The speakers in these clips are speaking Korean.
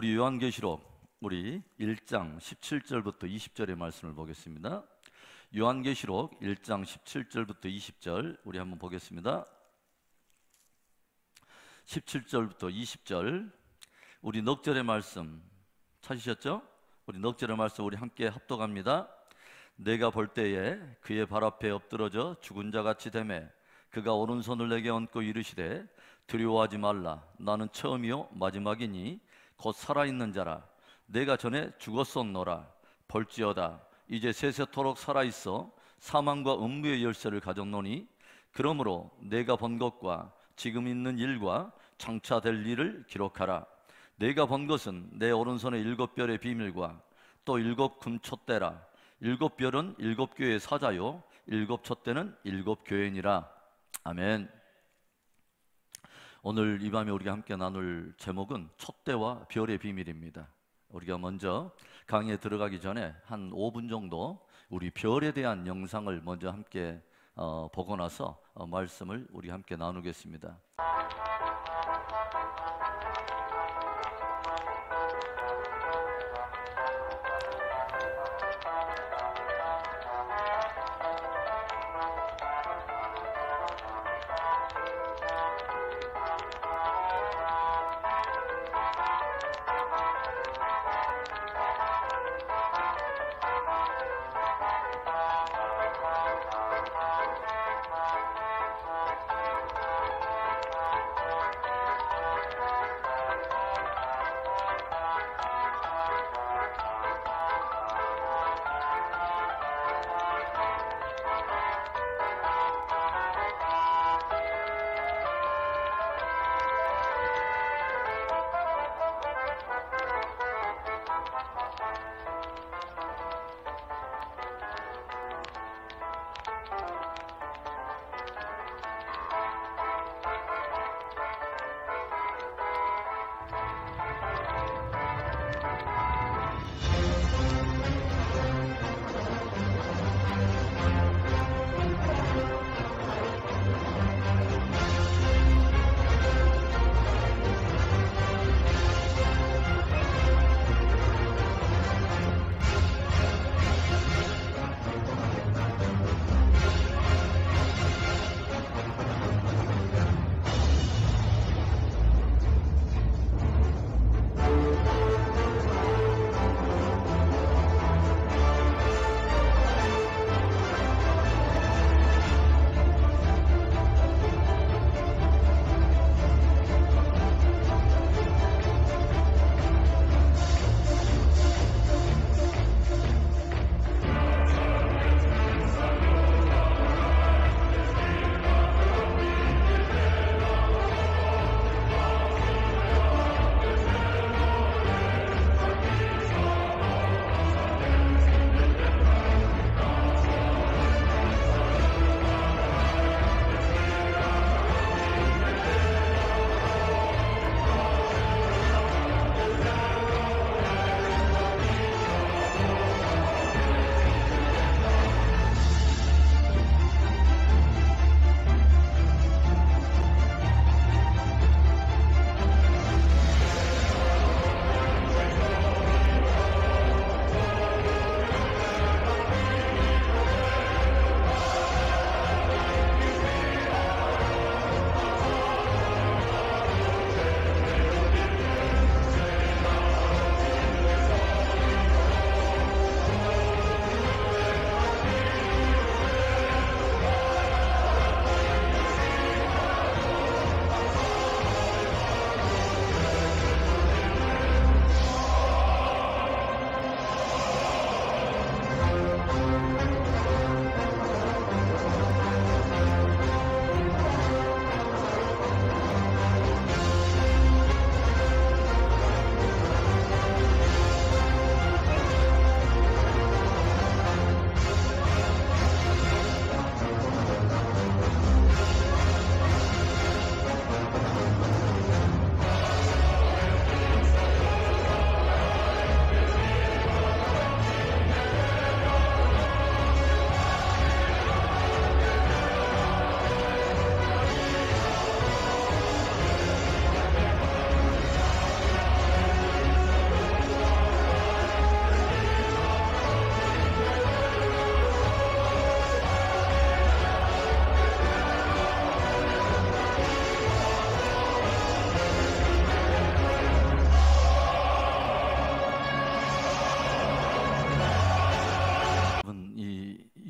우리 요한계시록 우리 1장 17절부터 20절의 말씀을 보겠습니다. 요한계시록 1장 17절부터 20절 우리 한번 보겠습니다. 17절부터 20절 우리 넉 절의 말씀 찾으셨죠? 우리 넉 절의 말씀 우리 함께 합독합니다. 내가 볼 때에 그의 발 앞에 엎드러져 죽은 자같이 되매 그가 오른손을 내게 얹고 이르시되 두려워하지 말라. 나는 처음이요 마지막이니 곧 살아있는 자라. 내가 전에 죽었었노라. 볼지어다 이제 세세토록 살아있어 사망과 음부의 열쇠를 가졌노니 그러므로 내가 본 것과 지금 있는 일과 장차 될 일을 기록하라. 내가 본 것은 내 오른손의 일곱 별의 비밀과 또 일곱 금촛대라. 일곱 별은 일곱 교회의 사자요 일곱 촛대는 일곱 교회니라. 아멘. 오늘 이 밤에 우리가 함께 나눌 제목은 촛대와 별의 비밀입니다. 우리가 먼저 강의에 들어가기 전에 한 5분 정도 우리 별에 대한 영상을 먼저 함께 보고 나서 말씀을 우리 함께 나누겠습니다.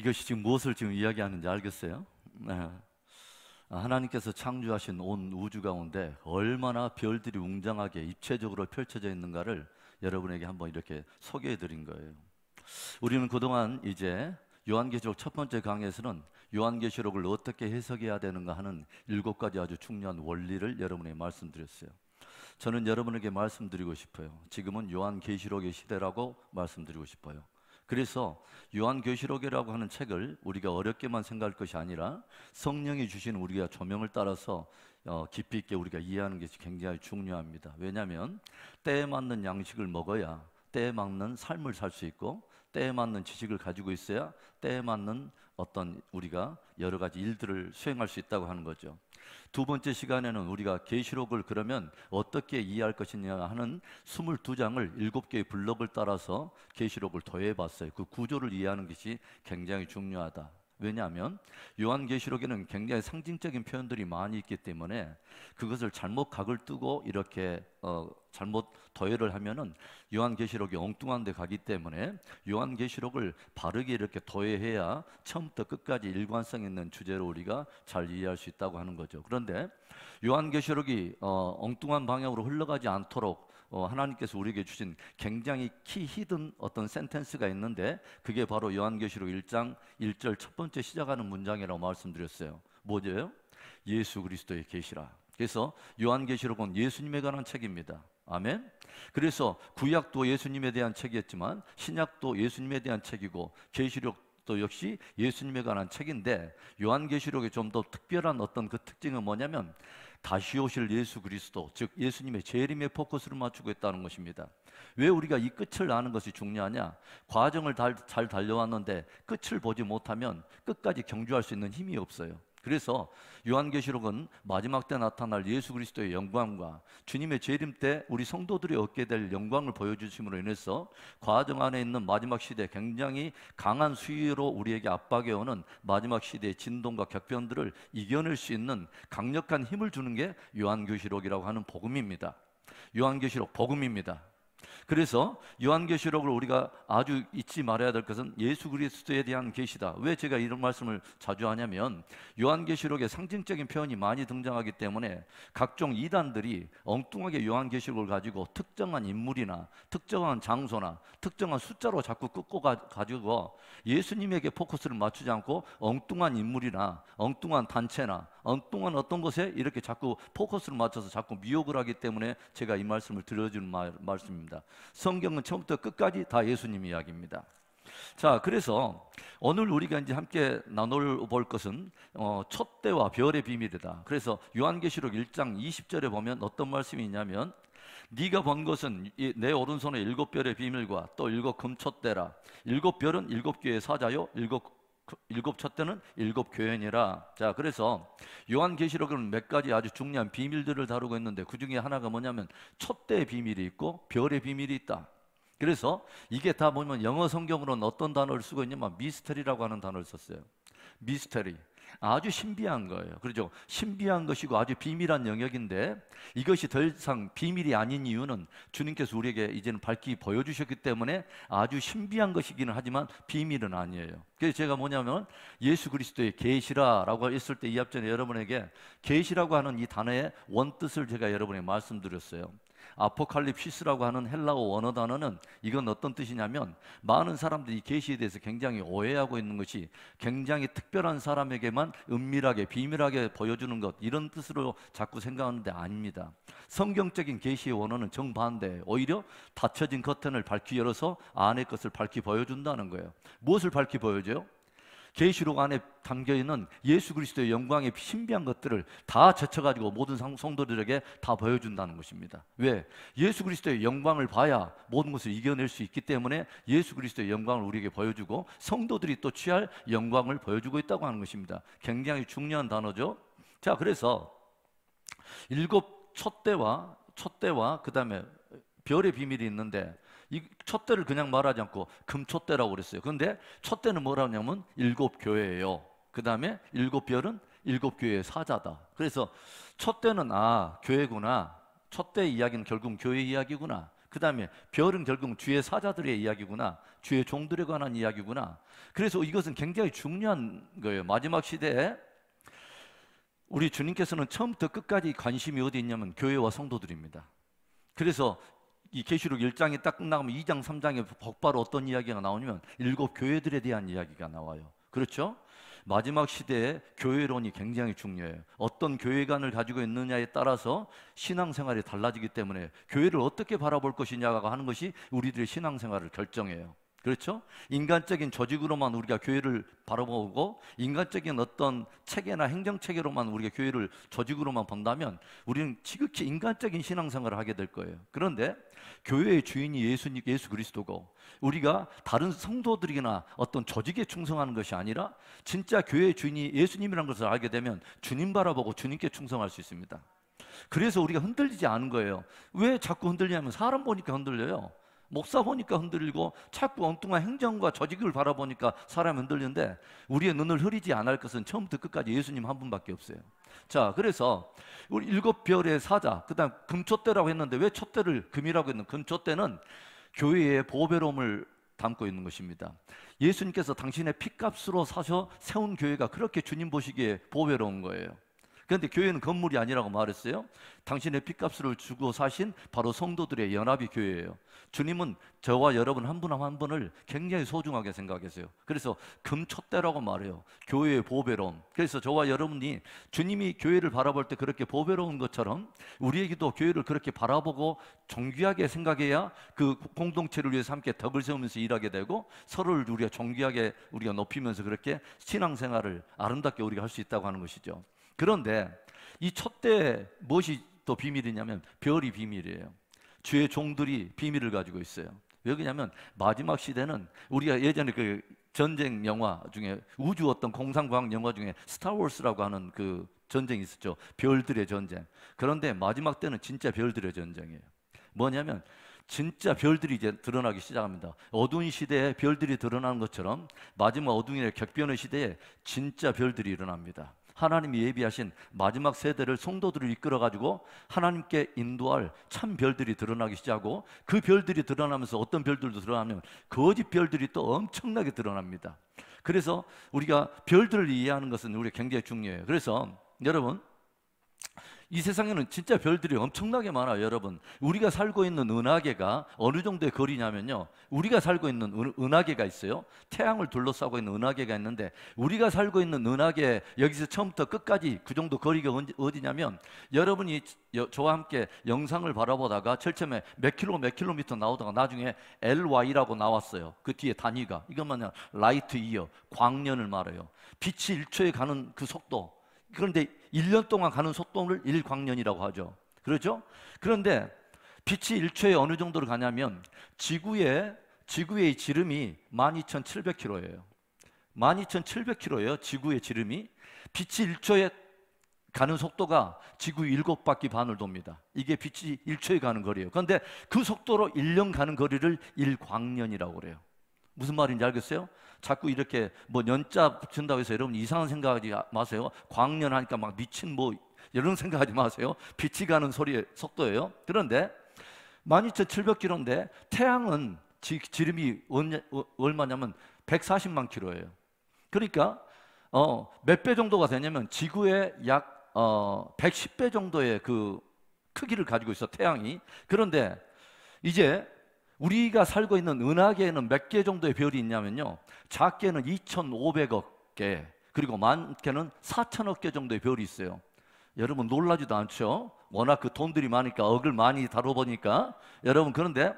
이것이 지금 무엇을 지금 이야기하는지 알겠어요? 네. 하나님께서 창조하신 온 우주 가운데 얼마나 별들이 웅장하게 입체적으로 펼쳐져 있는가를 여러분에게 한번 이렇게 소개해 드린 거예요. 우리는 그동안 이제 요한계시록 첫 번째 강의에서는 요한계시록을 어떻게 해석해야 되는가 하는 7가지 아주 중요한 원리를 여러분에게 말씀드렸어요. 저는 여러분에게 말씀드리고 싶어요. 지금은 요한계시록의 시대라고 말씀드리고 싶어요. 그래서 요한계시록이라고 하는 책을 우리가 어렵게만 생각할 것이 아니라 성령이 주신 우리가 조명을 따라서 깊이 있게 우리가 이해하는 것이 굉장히 중요합니다. 왜냐하면 때에 맞는 양식을 먹어야 때에 맞는 삶을 살 수 있고, 때에 맞는 지식을 가지고 있어야 때에 맞는 어떤 우리가 여러 가지 일들을 수행할 수 있다고 하는 거죠. 두 번째 시간에는 우리가 계시록을 그러면 어떻게 이해할 것이냐 하는 22장을 7개의 블록을 따라서 계시록을 더해봤어요. 그 구조를 이해하는 것이 굉장히 중요하다. 왜냐하면 요한계시록에는 굉장히 상징적인 표현들이 많이 있기 때문에 그것을 잘못 각을 뜨고 이렇게 잘못 더해를 하면은 요한계시록이 엉뚱한 데 가기 때문에 요한계시록을 바르게 이렇게 더해야 처음부터 끝까지 일관성 있는 주제로 우리가 잘 이해할 수 있다고 하는 거죠. 그런데 요한계시록이 엉뚱한 방향으로 흘러가지 않도록 하나님께서 우리에게 주신 굉장히 키 히든 어떤 센텐스가 있는데, 그게 바로 요한계시록 1장 1절 첫 번째 시작하는 문장이라고 말씀드렸어요. 뭐죠? 예수 그리스도의 계시라. 그래서 요한계시록은 예수님에 관한 책입니다. 아멘. 그래서 구약도 예수님에 대한 책이었지만 신약도 예수님에 대한 책이고 계시록도 역시 예수님에 관한 책인데, 요한계시록의 좀 더 특별한 어떤 그 특징은 뭐냐면 다시 오실 예수 그리스도, 즉 예수님의 재림에 포커스를 맞추고 있다는 것입니다. 왜 우리가 이 끝을 아는 것이 중요하냐? 과정을 잘 달려왔는데 끝을 보지 못하면 끝까지 경주할 수 있는 힘이 없어요. 그래서 요한계시록은 마지막 때 나타날 예수 그리스도의 영광과 주님의 재림 때 우리 성도들이 얻게 될 영광을 보여주심으로 인해서 과정 안에 있는 마지막 시대, 굉장히 강한 수위로 우리에게 압박해오는 마지막 시대의 진동과 격변들을 이겨낼 수 있는 강력한 힘을 주는 게 요한계시록이라고 하는 복음입니다. 요한계시록 복음입니다. 그래서 요한계시록을 우리가 아주 잊지 말아야 될 것은 예수 그리스도에 대한 계시다. 왜 제가 이런 말씀을 자주 하냐면 요한계시록에 상징적인 표현이 많이 등장하기 때문에 각종 이단들이 엉뚱하게 요한계시록을 가지고 특정한 인물이나 특정한 장소나 특정한 숫자로 자꾸 끄고 가지고 예수님에게 포커스를 맞추지 않고 엉뚱한 인물이나 엉뚱한 단체나 엉뚱한 어떤 것에 이렇게 자꾸 포커스를 맞춰서 자꾸 미혹을 하기 때문에 제가 이 말씀을 들려주는 말씀입니다. 성경은 처음부터 끝까지 다 예수님 이야기입니다. 자, 그래서 오늘 우리가 이제 함께 나눠볼 것은 촛대와 별의 비밀이다. 그래서 요한계시록 1장 20절에 보면 어떤 말씀이 있냐면, 네가 본 것은 내 오른손에 7별의 비밀과 또 7 금촛대라. 7별은 7교회의 사자요, 7 촛대는 7교회니라. 자, 그래서 요한계시록은 몇 가지 아주 중요한 비밀들을 다루고 있는데 그 중에 하나가 뭐냐면 촛대의 비밀이 있고 별의 비밀이 있다. 그래서 이게 다 보면 영어 성경으로는 어떤 단어를 쓰고 있냐면 미스터리라고 하는 단어를 썼어요. 미스터리. 아주 신비한 거예요. 그렇죠? 신비한 것이고 아주 비밀한 영역인데 이것이 더 이상 비밀이 아닌 이유는 주님께서 우리에게 이제는 밝히 보여주셨기 때문에 아주 신비한 것이기는 하지만 비밀은 아니에요. 그래서 제가 뭐냐면 예수 그리스도의 계시라라고 했을 때 이 앞전에 여러분에게 계시라고 하는 이 단어의 원뜻을 제가 여러분에게 말씀드렸어요. 아포칼립시스라고 하는 헬라어 원어 단어는 이건 어떤 뜻이냐면, 많은 사람들이 계시에 대해서 굉장히 오해하고 있는 것이 굉장히 특별한 사람에게만 은밀하게 비밀하게 보여주는 것, 이런 뜻으로 자꾸 생각하는데 아닙니다. 성경적인 계시의 원어는 정반대예요. 오히려 닫혀진 커튼을 밝히 열어서 안의 것을 밝히 보여준다는 거예요. 무엇을 밝히 보여줘요? 계시록 안에 담겨있는 예수 그리스도의 영광의 신비한 것들을 다 젖혀가지고 모든 성도들에게 다 보여준다는 것입니다. 왜? 예수 그리스도의 영광을 봐야 모든 것을 이겨낼 수 있기 때문에 예수 그리스도의 영광을 우리에게 보여주고 성도들이 또 취할 영광을 보여주고 있다고 하는 것입니다. 굉장히 중요한 단어죠. 자, 그래서 7 촛대와 그 다음에 별의 비밀이 있는데, 이 촛대를 그냥 말하지 않고 금촛대라고 그랬어요. 그런데 촛대는 뭐라고 하냐면 7교회예요. 그 다음에 7별은 7교회의 사자다. 그래서 촛대는 교회구나. 촛대 이야기는 결국 교회 이야기구나. 그 다음에 별은 결국 주의 사자들의 이야기구나, 주의 종들에 관한 이야기구나. 그래서 이것은 굉장히 중요한 거예요. 마지막 시대에 우리 주님께서는 처음부터 끝까지 관심이 어디 있냐면 교회와 성도들입니다. 그래서 이 계시록 1장이 딱 끝나면 2장, 3장에 곧바로 어떤 이야기가 나오냐면 7 교회들에 대한 이야기가 나와요. 그렇죠? 마지막 시대에 교회론이 굉장히 중요해요. 어떤 교회관을 가지고 있느냐에 따라서 신앙생활이 달라지기 때문에 교회를 어떻게 바라볼 것이냐가 하는 것이 우리들의 신앙생활을 결정해요. 그렇죠? 인간적인 조직으로만 우리가 교회를 바라보고 인간적인 어떤 체계나 행정체계로만 우리가 교회를 조직으로만 본다면 우리는 지극히 인간적인 신앙생활을 하게 될 거예요. 그런데 교회의 주인이 예수 그리스도고 우리가 다른 성도들이나 어떤 조직에 충성하는 것이 아니라 진짜 교회의 주인이 예수님이라는 것을 알게 되면 주님 바라보고 주님께 충성할 수 있습니다. 그래서 우리가 흔들리지 않은 거예요. 왜 자꾸 흔들리냐면 사람 보니까 흔들려요. 목사 보니까 흔들리고 자꾸 엉뚱한 행정과 조직을 바라보니까 사람이 흔들리는데 우리의 눈을 흐리지 않을 것은 처음부터 끝까지 예수님 한 분밖에 없어요. 자, 그래서 우리 7 별의 사자, 그 다음 금촛대라고 했는데 왜 촛대를 금이라고 했는? 금촛대는 교회의 보배로움을 담고 있는 것입니다. 예수님께서 당신의 피값으로 사셔 세운 교회가 그렇게 주님 보시기에 보배로운 거예요. 그런데 교회는 건물이 아니라고 말했어요. 당신의 피값을 주고 사신 바로 성도들의 연합이 교회예요. 주님은 저와 여러분 한 분 한 분을 굉장히 소중하게 생각하세요. 그래서 금촛대라고 말해요. 교회의 보배로움. 그래서 저와 여러분이 주님이 교회를 바라볼 때 그렇게 보배로운 것처럼 우리에게도 교회를 그렇게 바라보고 존귀하게 생각해야 그 공동체를 위해서 함께 덕을 세우면서 일하게 되고 서로를 우리가 존귀하게 우리가 높이면서 그렇게 신앙생활을 아름답게 우리가 할 수 있다고 하는 것이죠. 그런데 이 촛대에 무엇이 또 비밀이냐면 별이 비밀이에요. 주의 종들이 비밀을 가지고 있어요. 왜 그러냐면 마지막 시대는 우리가 예전에 그 전쟁 영화 중에 우주 어떤 공상과학 영화 중에 스타워스라고 하는 그 전쟁이 있었죠. 별들의 전쟁. 그런데 마지막 때는 진짜 별들의 전쟁이에요. 뭐냐면 진짜 별들이 이제 드러나기 시작합니다. 어두운 시대에 별들이 드러나는 것처럼 마지막 어두운 격변의 시대에 진짜 별들이 일어납니다. 하나님이 예비하신 마지막 세대를 성도들을 이끌어가지고 하나님께 인도할 참 별들이 드러나기 시작하고 그 별들이 드러나면서 어떤 별들도 드러나면 거짓 별들이 또 엄청나게 드러납니다. 그래서 우리가 별들을 이해하는 것은 우리가 굉장히 중요해요. 그래서 여러분 이 세상에는 진짜 별들이 엄청나게 많아요. 여러분 우리가 살고 있는 은하계가 어느 정도의 거리냐면요, 우리가 살고 있는 은하계가 있어요. 태양을 둘러싸고 있는 은하계가 있는데 우리가 살고 있는 은하계 여기서 처음부터 끝까지 그 정도 거리가 어디냐면 여러분이 저와 함께 영상을 바라보다가 처음에 몇 킬로미터 나오다가 나중에 LY라고 나왔어요. 그 뒤에 단위가 이것만요 라이트 이어 광년을 말해요. 빛이 1초에 가는 그 속도. 그런데 1년 동안 가는 속도를 1광년이라고 하죠. 그렇죠? 그런데 빛이 1초에 어느 정도로 가냐면 지구의 지름이 12,700km예요. 12,700km예요. 지구의 지름이. 빛이 1초에 가는 속도가 지구 7바퀴 반을 돕니다. 이게 빛이 1초에 가는 거리예요. 그런데 그 속도로 1년 가는 거리를 1광년이라고 그래요. 무슨 말인지 알겠어요? 자꾸 이렇게 뭐 년자 붙인다고 해서 여러분 이상한 생각하지 마세요. 광년 하니까 막 미친 뭐 이런 생각하지 마세요. 빛이 가는 소리의 속도예요. 그런데 12,700km인데 태양은 지름이 얼마냐면 140만 km예요. 그러니까 몇 배 정도가 되냐면 지구의 약 110배 정도의 그 크기를 가지고 있어 태양이. 그런데 이제 우리가 살고 있는 은하계에는 몇 개 정도의 별이 있냐면요, 작게는 2,500억 개, 그리고 많게는 4,000억 개 정도의 별이 있어요. 여러분 놀라지도 않죠? 워낙 그 돈들이 많으니까 억을 많이 다뤄보니까. 여러분 그런데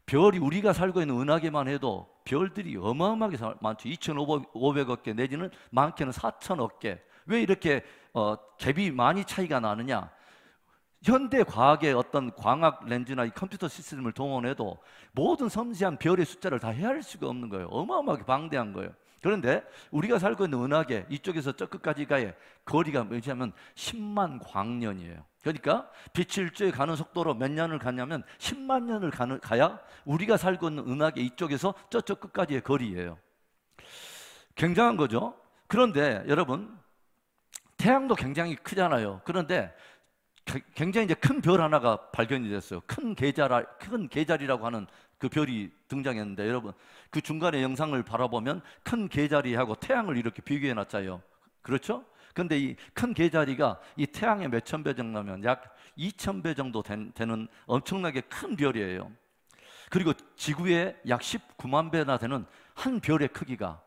별이 우리가 살고 있는 은하계만 해도 별들이 어마어마하게 많죠. 2,500억 개 내지는 많게는 4,000억 개. 왜 이렇게 갭이 많이 차이가 나느냐? 현대 과학의 어떤 광학 렌즈나 이 컴퓨터 시스템을 동원해도 모든 섬세한 별의 숫자를 다 헤아릴 수가 없는 거예요. 어마어마하게 방대한 거예요. 그런데 우리가 살고 있는 은하계 이쪽에서 저 끝까지가의 거리가 뭐냐면 10만 광년이에요. 그러니까 빛이 1초에 가는 속도로 몇 년을 가냐면 10만 년을 가야 우리가 살고 있는 은하계 이쪽에서 저쪽 끝까지의 거리예요. 굉장한 거죠. 그런데 여러분 태양도 굉장히 크잖아요. 그런데 굉장히 이제 큰 별 하나가 발견이 됐어요. 큰 계자리라고 하는 그 별이 등장했는데, 여러분 그 중간에 영상을 바라보면 큰 계자리하고 태양을 이렇게 비교해 놨잖아요. 그렇죠? 근데 이 큰 계자리가 이 태양의 몇천 배 정도 나면 약 2,000배 정도 되는 엄청나게 큰 별이에요. 그리고 지구의 약 19만 배나 되는 한 별의 크기가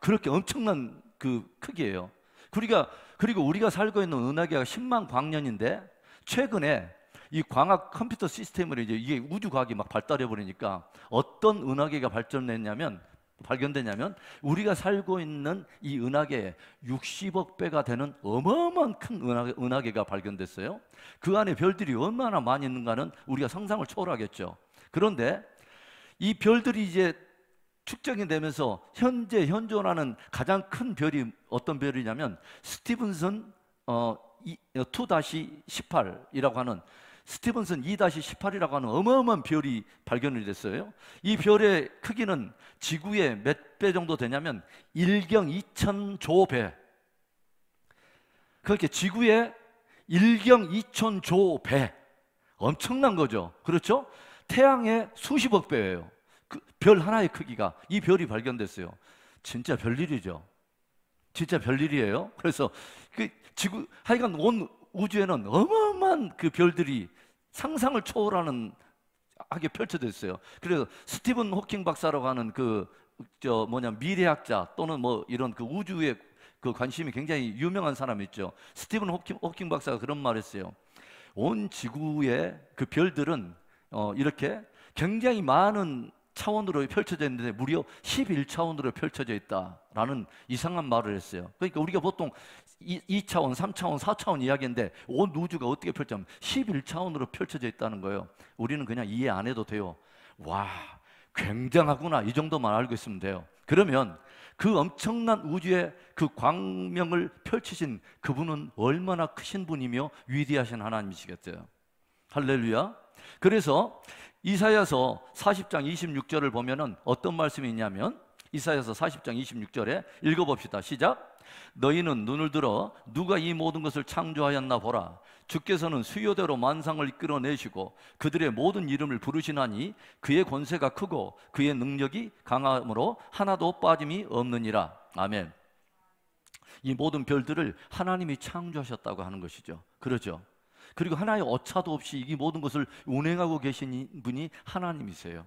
그렇게 엄청난 그 크기예요. 그리고 우리가 살고 있는 은하계가 10만 광년인데, 최근에 이 광학 컴퓨터 시스템으로 이제 이게 우주 과학이 막 발달해 버리니까 어떤 은하계가 발견됐냐면 우리가 살고 있는 이 은하계에 60억 배가 되는 어마어마한 큰 은하계가 발견됐어요. 그 안에 별들이 얼마나 많이 있는가는 우리가 상상을 초월하겠죠. 그런데 이 별들이 이제 축적이 되면서 현재 현존하는 가장 큰 별이 어떤 별이냐면 스티븐슨 2-18이라고 하는, 스티븐슨 2-18이라고 하는 어마어마한 별이 발견이 됐어요. 이 별의 크기는 지구의 몇 배 정도 되냐면 1경 2천조 배. 그렇게 지구의 1경 2천조 배. 엄청난 거죠. 그렇죠? 태양의 수십억 배예요. 그 별 하나의 크기가. 이 별이 발견됐어요. 진짜 별일이죠. 진짜 별일이에요. 그래서 그 하여간 온 우주에는 어마어마한 그 별들이 상상을 초월하는 하게 펼쳐져 있어요. 그래서 스티븐 호킹 박사라고 하는 미래학자 또는 뭐 이런 그 우주에 그 관심이 굉장히 유명한 사람이 있죠. 스티븐 호킹 박사가 그런 말을 했어요. 온 지구의 그 별들은 이렇게 굉장히 많은 차원으로 펼쳐져 있는데 무려 11차원으로 펼쳐져 있다라는 이상한 말을 했어요. 그러니까 우리가 보통 2차원, 3차원, 4차원 이야기인데 온 우주가 어떻게 펼쳐지면 11차원으로 펼쳐져 있다는 거예요. 우리는 그냥 이해 안 해도 돼요. 와, 굉장하구나, 이 정도만 알고 있으면 돼요. 그러면 그 엄청난 우주의 그 광명을 펼치신 그분은 얼마나 크신 분이며 위대하신 하나님이시겠어요. 할렐루야. 그래서 이사야서 40장 26절을 보면은 어떤 말씀이 있냐면, 이사야서 40장 26절에 읽어봅시다. 시작. 너희는 눈을 들어 누가 이 모든 것을 창조하였나 보라. 주께서는 수요대로 만상을 이끌어내시고 그들의 모든 이름을 부르시나니 그의 권세가 크고 그의 능력이 강함으로 하나도 빠짐이 없느니라. 아멘. 이 모든 별들을 하나님이 창조하셨다고 하는 것이죠. 그렇죠? 그리고 하나의 오차도 없이 이 모든 것을 운행하고 계신 분이 하나님이세요.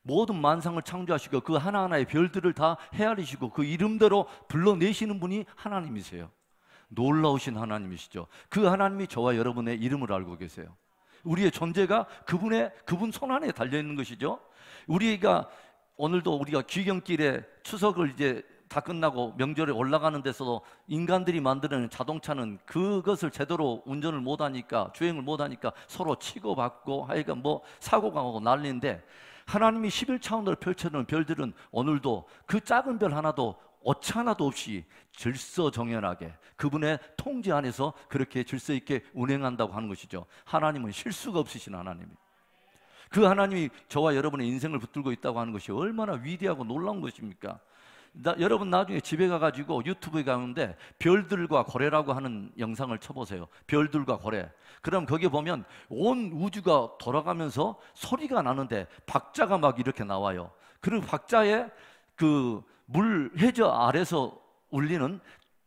모든 만상을 창조하시고 그 하나하나의 별들을 다 헤아리시고 그 이름대로 불러내시는 분이 하나님이세요. 놀라우신 하나님이시죠. 그 하나님이 저와 여러분의 이름을 알고 계세요. 우리의 존재가 그분 손 안에 달려있는 것이죠. 오늘도 우리가 귀경길에 추석을 이제 다 끝나고 명절에 올라가는 데서도 인간들이 만드는 자동차는 그것을 제대로 운전을 못하니까, 주행을 못하니까 서로 치고받고 하여간 뭐 사고가 나고 난리인데, 하나님이 11차원으로 펼쳐놓은 별들은 오늘도 그 작은 별 하나도 오차 하나도 없이 질서정연하게 그분의 통제 안에서 그렇게 질서 있게 운행한다고 하는 것이죠. 하나님은 실수가 없으신 하나님이에요. 그 하나님이 저와 여러분의 인생을 붙들고 있다고 하는 것이 얼마나 위대하고 놀라운 것입니까? 여러분 나중에 집에 가가지고 유튜브에 가는데 별들과 고래라고 하는 영상을 쳐보세요. 별들과 고래. 그럼 거기에 보면 온 우주가 돌아가면서 소리가 나는데 박자가 막 이렇게 나와요. 그리고 박자에 그 물 해저 아래서 울리는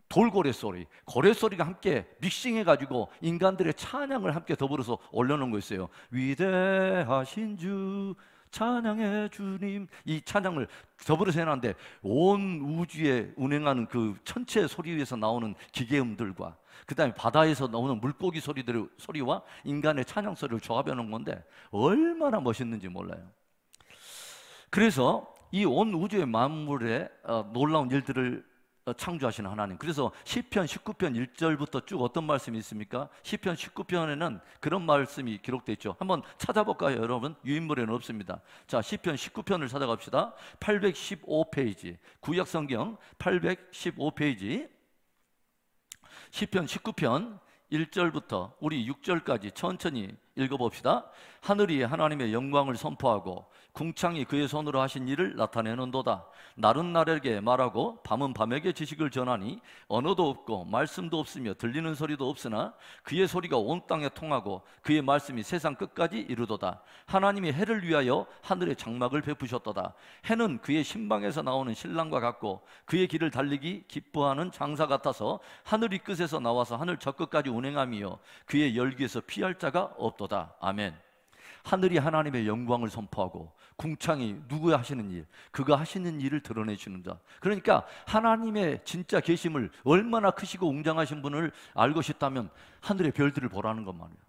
돌고래 소리, 고래 소리가 함께 믹싱해가지고 인간들의 찬양을 함께 더불어서 올려놓은 거 있어요. 위대하신 주 찬양해 주님, 이 찬양을 더불어서 해놨는데 온 우주에 운행하는 그 천체 소리 위에서 나오는 기계음들과 그 다음에 바다에서 나오는 물고기 소리와 인간의 찬양 소리를 조합해 놓은 건데 얼마나 멋있는지 몰라요. 그래서 이 온 우주의 만물에 놀라운 일들을 창조하시는 하나님. 그래서 시편 19편 1절부터 쭉 어떤 말씀이 있습니까? 시편 19편에는 그런 말씀이 기록되어 있죠. 한번 찾아볼까요, 여러분? 유인물에는 없습니다. 자, 시편 19편을 찾아갑시다. 815페이지, 구약성경 815페이지, 시편 19편 1절부터 우리 6절까지 천천히 읽어봅시다. 하늘이 하나님의 영광을 선포하고 궁창이 그의 손으로 하신 일을 나타내는도다. 날은 날에게 말하고 밤은 밤에게 지식을 전하니 언어도 없고 말씀도 없으며 들리는 소리도 없으나 그의 소리가 온 땅에 통하고 그의 말씀이 세상 끝까지 이르도다. 하나님이 해를 위하여 하늘에 장막을 베푸셨도다. 해는 그의 신방에서 나오는 신랑과 같고 그의 길을 달리기 기뻐하는 장사 같아서 하늘이 끝에서 나와서 하늘 저 끝까지 운행하며 그의 열기에서 피할 자가 없도다. 아멘. 하늘이 하나님의 영광을 선포하고 궁창이 누구야 하시는 일, 그가 하시는 일을 드러내주는다. 그러니까 하나님의 진짜 계심을 얼마나 크시고 웅장하신 분을 알고 싶다면 하늘의 별들을 보라는 것 말이에요.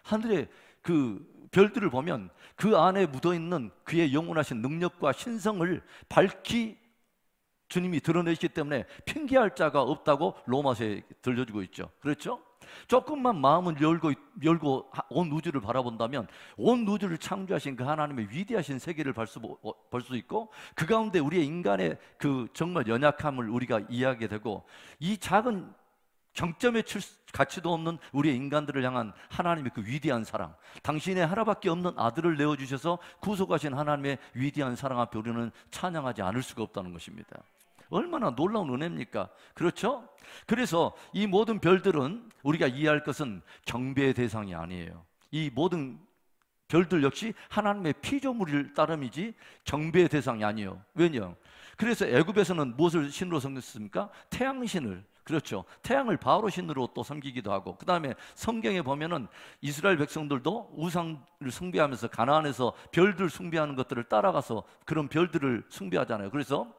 하늘의 그 별들을 보면 그 안에 묻어있는 그의 영원하신 능력과 신성을 밝히 주님이 드러내시기 때문에 핑계할 자가 없다고 로마서에 들려주고 있죠. 그렇죠? 조금만 마음을 열고 온 우주를 바라본다면 온 우주를 창조하신 그 하나님의 위대하신 세계를 볼 수 있고 그 가운데 우리의 인간의 그 정말 연약함을 우리가 이해하게 되고 이 작은 정점에 가치도 없는 우리의 인간들을 향한 하나님의 그 위대한 사랑, 당신의 하나밖에 없는 아들을 내어주셔서 구속하신 하나님의 위대한 사랑 앞에 우리는 찬양하지 않을 수가 없다는 것입니다. 얼마나 놀라운 은혜입니까? 그렇죠? 그래서 이 모든 별들은 우리가 이해할 것은 경배의 대상이 아니에요. 이 모든 별들 역시 하나님의 피조물일 따름이지 경배의 대상이 아니에요. 왜냐? 그래서 애굽에서는 무엇을 신으로 섬겼습니까? 태양신을. 그렇죠. 태양을 바로 신으로 또 섬기기도 하고, 그 다음에 성경에 보면은 이스라엘 백성들도 우상을 숭배하면서 가나안에서 별들 숭배하는 것들을 따라가서 그런 별들을 숭배하잖아요. 그래서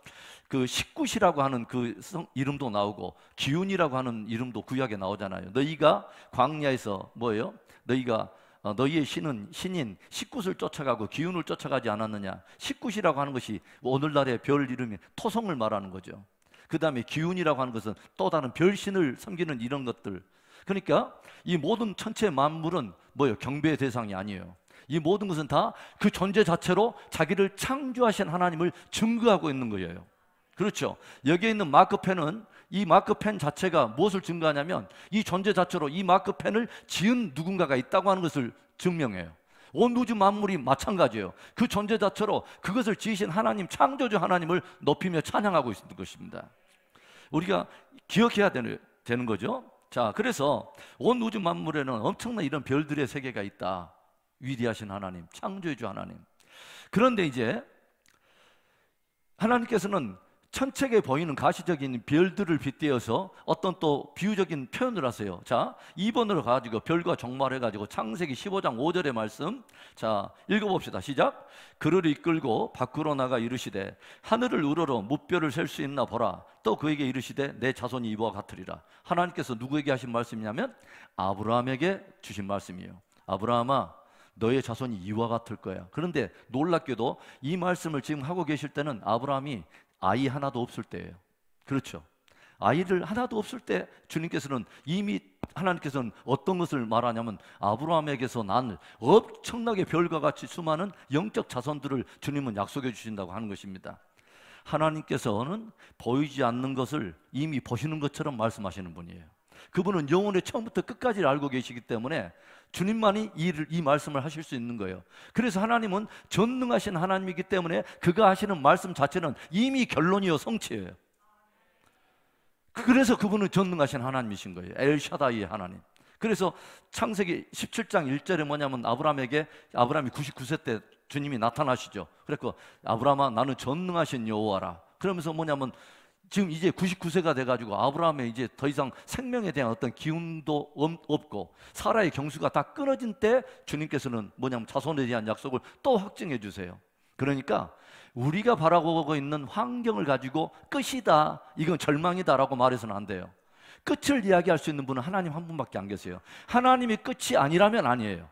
그 식굿이라고 하는 그 이름도 나오고 기운이라고 하는 이름도 구약에 나오잖아요. 너희가 광야에서 뭐예요? 너희의 신인 식굿을 쫓아가고 기운을 쫓아가지 않았느냐. 식굿이라고 하는 것이 오늘날의 별 이름이 토성을 말하는 거죠. 그 다음에 기운이라고 하는 것은 또 다른 별신을 섬기는 이런 것들. 그러니까 이 모든 천체 만물은 뭐예요? 경배의 대상이 아니에요. 이 모든 것은 다 그 존재 자체로 자기를 창조하신 하나님을 증거하고 있는 거예요. 그렇죠. 여기에 있는 마크펜은 이 마크펜 자체가 무엇을 증거하냐면 이 존재 자체로 이 마크펜을 지은 누군가가 있다고 하는 것을 증명해요. 온 우주 만물이 마찬가지예요. 그 존재 자체로 그것을 지으신 하나님, 창조주 하나님을 높이며 찬양하고 있는 것입니다. 우리가 기억해야 되는 거죠. 자, 그래서 온 우주 만물에는 엄청난 이런 별들의 세계가 있다. 위대하신 하나님, 창조주 하나님. 그런데 이제 하나님께서는 천체에 보이는 가시적인 별들을 빗대어서 어떤 또 비유적인 표현을 하세요. 자, 2번으로 가지고 별과 종말 해가지고 창세기 15장 5절의 말씀, 자 읽어봅시다. 시작. 그를 이끌고 밖으로 나가 이르시되 하늘을 우러러 무뼈를 셀 수 있나 보라. 또 그에게 이르시되 내 자손이 이와 같으리라. 하나님께서 누구에게 하신 말씀이냐면 아브라함에게 주신 말씀이에요. 아브라함아, 너의 자손이 이와 같을 거야. 그런데 놀랍게도 이 말씀을 지금 하고 계실 때는 아브라함이 아이 하나도 없을 때예요. 그렇죠. 아이를 하나도 없을 때 주님께서는 이미 하나님께서는 어떤 것을 말하냐면 아브라함에게서 난 엄청나게 별과 같이 수많은 영적 자손들을 주님은 약속해 주신다고 하는 것입니다. 하나님께서는 보이지 않는 것을 이미 보시는 것처럼 말씀하시는 분이에요. 그분은 영혼의 처음부터 끝까지를 알고 계시기 때문에 주님만이 이 말씀을 하실 수 있는 거예요. 그래서 하나님은 전능하신 하나님이기 때문에 그가 하시는 말씀 자체는 이미 결론이요 성취예요. 그래서 그분은 전능하신 하나님이신 거예요. 엘샤다이의 하나님. 그래서 창세기 17장 1절에 뭐냐면 아브라함이 99세 때 주님이 나타나시죠. 그래서 아브라함아, 나는 전능하신 여호와라. 그러면서 뭐냐면 지금 이제 99세가 돼가지고 아브라함의 이제 더 이상 생명에 대한 어떤 기운도 없고 사라의 경수가 다 끊어진 때 주님께서는 뭐냐면 자손에 대한 약속을 또 확증해 주세요. 그러니까 우리가 바라보고 있는 환경을 가지고 끝이다, 이건 절망이다라고 말해서는 안 돼요. 끝을 이야기할 수 있는 분은 하나님 한 분밖에 안 계세요. 하나님이 끝이 아니라면 아니에요.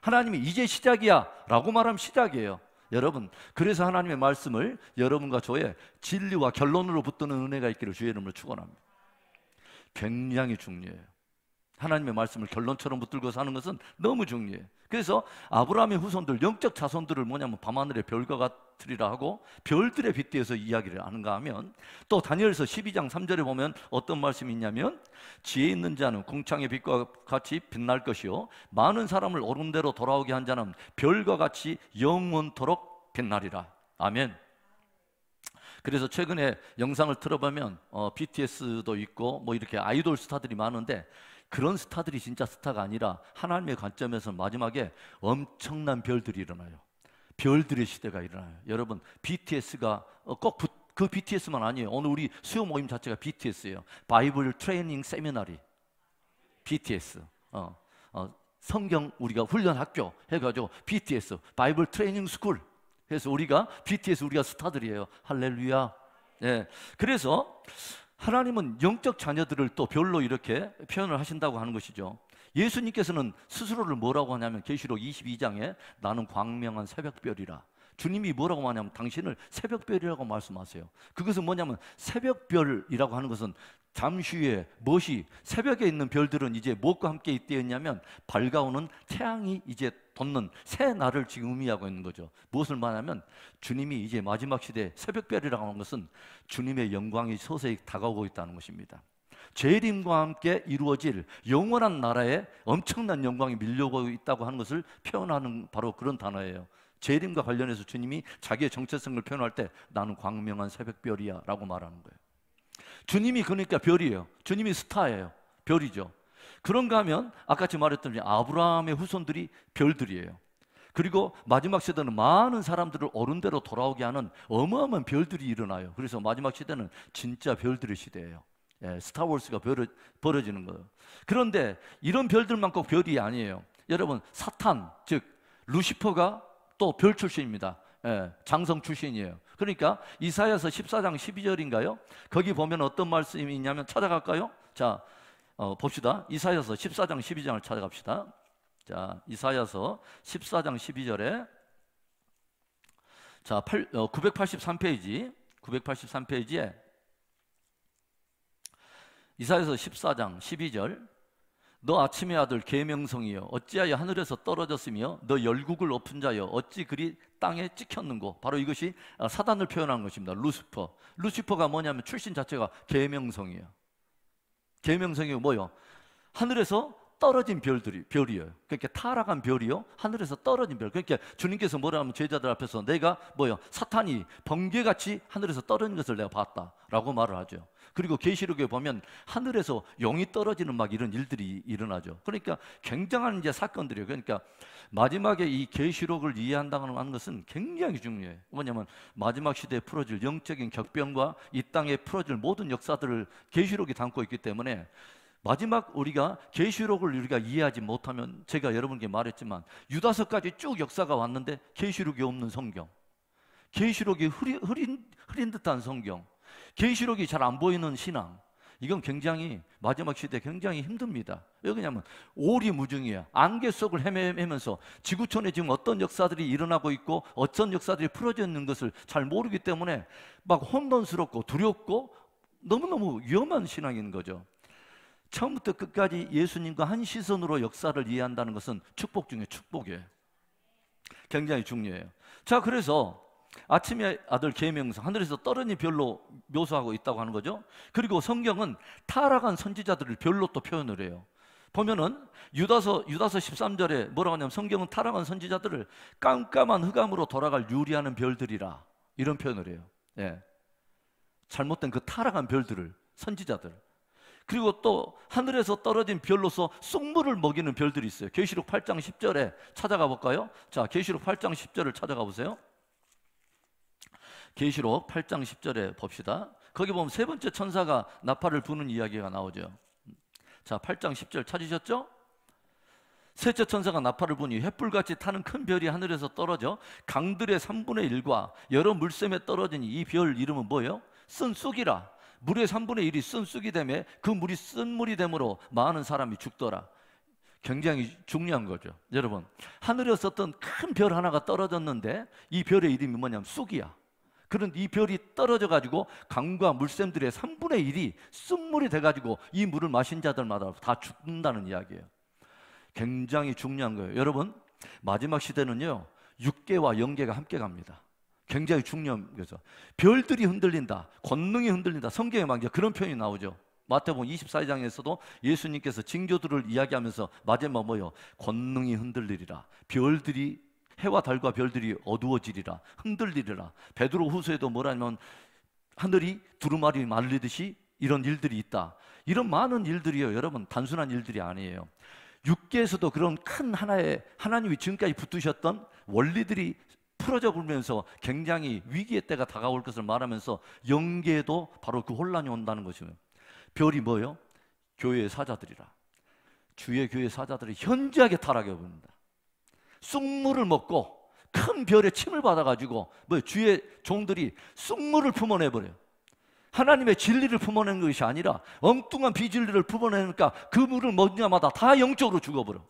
하나님이 이제 시작이야 라고 말하면 시작이에요. 여러분, 그래서 하나님의 말씀을 여러분과 저의 진리와 결론으로 붙드는 은혜가 있기를 주의 이름으로 축원합니다. 굉장히 중요해요. 하나님의 말씀을 결론처럼 붙들고 사는 것은 너무 중요해요. 그래서 아브라함의 후손들, 영적 자손들을 뭐냐면 밤하늘의 별과 같으리라 하고 별들에 빗대어서 이야기를 하는가 하면, 또 다니엘서 12장 3절에 보면 어떤 말씀이 있냐면, 지혜 있는 자는 궁창의 빛과 같이 빛날 것이요 많은 사람을 옳은 대로 돌아오게 한 자는 별과 같이 영원토록 빛나리라. 아멘. 그래서 최근에 영상을 틀어보면 BTS도 있고 뭐 이렇게 아이돌 스타들이 많은데, 그런 스타들이 진짜 스타가 아니라 하나님의 관점에서 마지막에 엄청난 별들이 일어나요. 별들의 시대가 일어나요. 여러분, BTS가 꼭 그 BTS만 아니에요. 오늘 우리 수요 모임 자체가 BTS예요. 바이블 트레이닝 세미나리 BTS. 성경 우리가 훈련 학교 해가지고 BTS 바이블 트레이닝 스쿨 해서 우리가 BTS, 우리가 스타들이에요. 할렐루야. 예. 그래서 하나님은 영적 자녀들을 또 별로 이렇게 표현을 하신다고 하는 것이죠. 예수님께서는 스스로를 뭐라고 하냐면 계시록 22장에 나는 광명한 새벽별이라. 주님이 뭐라고 하냐면 당신을 새벽별이라고 말씀하세요. 그것은 뭐냐면 새벽별이라고 하는 것은 잠시 후에 무엇이, 새벽에 있는 별들은 이제 무엇과 함께 있대었냐면 밝아오는 태양이 이제 돋는 새 날을 지금 의미하고 있는 거죠. 무엇을 말하냐면 주님이 이제 마지막 시대 새벽별이라고 하는 것은 주님의 영광이 서서히 다가오고 있다는 것입니다. 재림과 함께 이루어질 영원한 나라에 엄청난 영광이 밀려오고 있다고 하는 것을 표현하는 바로 그런 단어예요. 재림과 관련해서 주님이 자기의 정체성을 표현할 때 나는 광명한 새벽별이야 라고 말하는 거예요. 주님이 그러니까 별이에요. 주님이 스타예요. 별이죠. 그런가 하면 아까 제가 말했던 아브라함의 후손들이 별들이에요. 그리고 마지막 시대는 많은 사람들을 옳은대로 돌아오게 하는 어마어마한 별들이 일어나요. 그래서 마지막 시대는 진짜 별들의 시대예요. 예, 스타워즈가 벌어지는 거예요. 그런데 이런 별들만 꼭 별이 아니에요. 여러분, 사탄, 즉 루시퍼가 또 별 출신입니다. 예, 장성 출신이에요. 그러니까 이사야서 14장 12절인가요? 거기 보면 어떤 말씀이 있냐면, 찾아갈까요? 자, 봅시다. 이사야서 14장 12장을 찾아갑시다. 자, 이사야서 14장 12절에 자, 983페이지에 이사야서 14장 12절, 너 아침의 아들 계명성이여 어찌하여 하늘에서 떨어졌으며 너 열국을 엎은 자여 어찌 그리 땅에 찍혔는고. 바로 이것이 사단을 표현한 것입니다. 루시퍼가 뭐냐면 출신 자체가 계명성이에요. 계명성이 뭐요? 하늘에서 떨어진 별이에요. 그러니까 타락한 별이요, 하늘에서 떨어진 별. 그러니까 주님께서 뭐라 하면 제자들 앞에서 내가 뭐요? 사탄이 번개같이 하늘에서 떨어진 것을 내가 봤다라고 말을 하죠. 그리고 계시록에 보면 하늘에서 용이 떨어지는 막 이런 일들이 일어나죠. 그러니까 굉장한 이제 사건들이에요. 그러니까 마지막에 이 계시록을 이해한다는 하는 것은 굉장히 중요해요. 뭐냐면 마지막 시대에 풀어질 영적인 격변과 이 땅에 풀어질 모든 역사들을 계시록이 담고 있기 때문에 마지막 우리가 계시록을 우리가 이해하지 못하면, 제가 여러분께 말했지만 유다서까지 쭉 역사가 왔는데 계시록이 없는 성경, 계시록이 흐린 듯한 성경, 계시록이 잘 안 보이는 신앙, 이건 굉장히 마지막 시대에 굉장히 힘듭니다. 왜냐하면 오리무중이야. 안개 속을 헤매면서 지구촌에 지금 어떤 역사들이 일어나고 있고 어떤 역사들이 풀어져 있는 것을 잘 모르기 때문에 막 혼돈스럽고 두렵고 너무너무 위험한 신앙인 거죠. 처음부터 끝까지 예수님과 한 시선으로 역사를 이해한다는 것은 축복 중에 축복이에요. 굉장히 중요해요. 자, 그래서 아침의 아들 계명성, 하늘에서 떨어진 별로 묘사하고 있다고 하는 거죠. 그리고 성경은 타락한 선지자들을 별로 또 표현을 해요. 보면은 유다서 13절에 뭐라고 하냐면, 성경은 타락한 선지자들을 깜깜한 흑암으로 돌아갈 유리하는 별들이라, 이런 표현을 해요. 예. 잘못된 그 타락한 별들을, 선지자들. 그리고 또 하늘에서 떨어진 별로서 쑥물을 먹이는 별들이 있어요. 계시록 8장 10절에 찾아가 볼까요? 자, 계시록 8장 10절을 찾아가 보세요. 계시록 8장 10절에 봅시다. 거기 보면 세 번째 천사가 나팔을 부는 이야기가 나오죠. 자, 8장 10절 찾으셨죠? 셋째 천사가 나팔을 부니 횃불같이 타는 큰 별이 하늘에서 떨어져 강들의 3분의 1과 여러 물샘에 떨어진 이 별 이름은 뭐예요? 쓴 쑥이라. 물의 3분의 1이 쓴 쑥이 되매 그 물이 쓴 물이 되므로 많은 사람이 죽더라. 굉장히 중요한 거죠. 여러분, 하늘에서 어떤 큰 별 하나가 떨어졌는데 이 별의 이름이 뭐냐면 쑥이야. 그런 이 별이 떨어져 가지고 강과 물샘들의 3분의 1이 쑥물이 돼 가지고 이 물을 마신 자들마다 다 죽는다는 이야기예요. 굉장히 중요한 거예요. 여러분, 마지막 시대는요, 육계와 영계가 함께 갑니다. 굉장히 중요한 거죠. 별들이 흔들린다, 권능이 흔들린다. 성경에 막 그런 표현이 나오죠. 마태복음 24장에서도 예수님께서 징조들을 이야기하면서 마지막 뭐요? 권능이 흔들리리라. 별들이, 해와 달과 별들이 어두워지리라, 흔들리리라. 베드로 후서에도 뭐라냐면 하늘이 두루마리 말리듯이 이런 일들이 있다. 이런 많은 일들이요, 여러분, 단순한 일들이 아니에요. 육계에서도 그런 큰 하나의 하나님이 지금까지 붙드셨던 원리들이 풀어져 버리면서 굉장히 위기의 때가 다가올 것을 말하면서 영계에도 바로 그 혼란이 온다는 것이에요. 별이 뭐요? 교회의 사자들이라. 주의 교회의 사자들이 현저하게 타락해 버립니다. 쑥물을 먹고 큰 별의 침을 받아가지고 주의 종들이 쑥물을 품어내 버려요. 하나님의 진리를 품어내는 것이 아니라 엉뚱한 비진리를 품어내니까 그 물을 먹는 자마다 다 영적으로 죽어버려.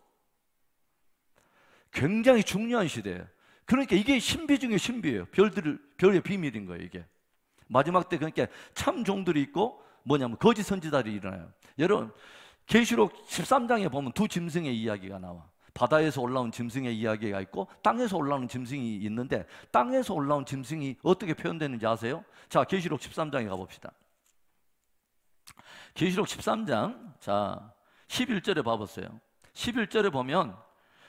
굉장히 중요한 시대예요. 그러니까 이게 신비 중에 신비예요. 별의 비밀인 거예요, 이게. 마지막 때 그러니까 참 종들이 있고 뭐냐면 거짓 선지자들이 일어나요. 여러분, 계시록 13장에 보면 두 짐승의 이야기가 나와. 바다에서 올라온 짐승의 이야기가 있고 땅에서 올라오는 짐승이 있는데, 땅에서 올라온 짐승이 어떻게 표현되는지 아세요? 자, 계시록 13장에 가봅시다. 계시록 13장, 자 11절에 봐보세요. 11절에 보면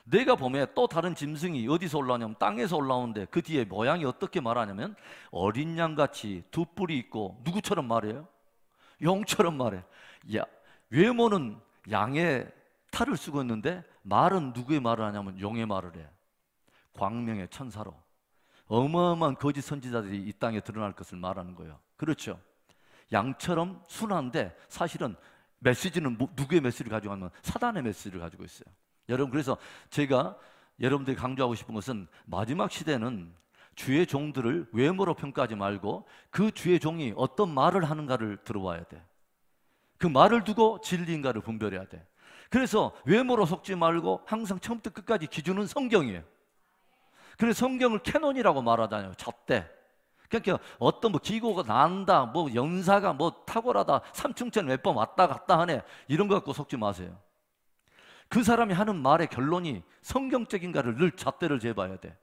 내가 보면 또 다른 짐승이 어디서 올라오냐면 땅에서 올라오는데 그 뒤에 모양이 어떻게 말하냐면 어린 양같이 두 뿔이 있고, 누구처럼 말해요? 용처럼 말해. 야, 외모는 양의 탈을 쓰고 있는데 말은 누구의 말을 하냐면 용의 말을 해. 광명의 천사로 어마어마한 거짓 선지자들이 이 땅에 드러날 것을 말하는 거예요. 그렇죠? 양처럼 순한데 사실은 메시지는 누구의 메시지를 가지고 하면 사단의 메시지를 가지고 있어요. 여러분, 그래서 제가 여러분들이 강조하고 싶은 것은 마지막 시대는 주의 종들을 외모로 평가하지 말고 그 주의 종이 어떤 말을 하는가를 들어봐야 돼. 그 말을 두고 진리인가를 분별해야 돼. 그래서 외모로 속지 말고 항상 처음부터 끝까지 기준은 성경이에요. 그래서 성경을 캐논이라고 말하잖아요. 잣대. 그러니까 어떤 기고가 난다, 연사가 탁월하다, 삼층천 몇 번 왔다 갔다 하네, 이런 거 갖고 속지 마세요. 그 사람이 하는 말의 결론이 성경적인가를 늘 잣대를 재봐야 돼.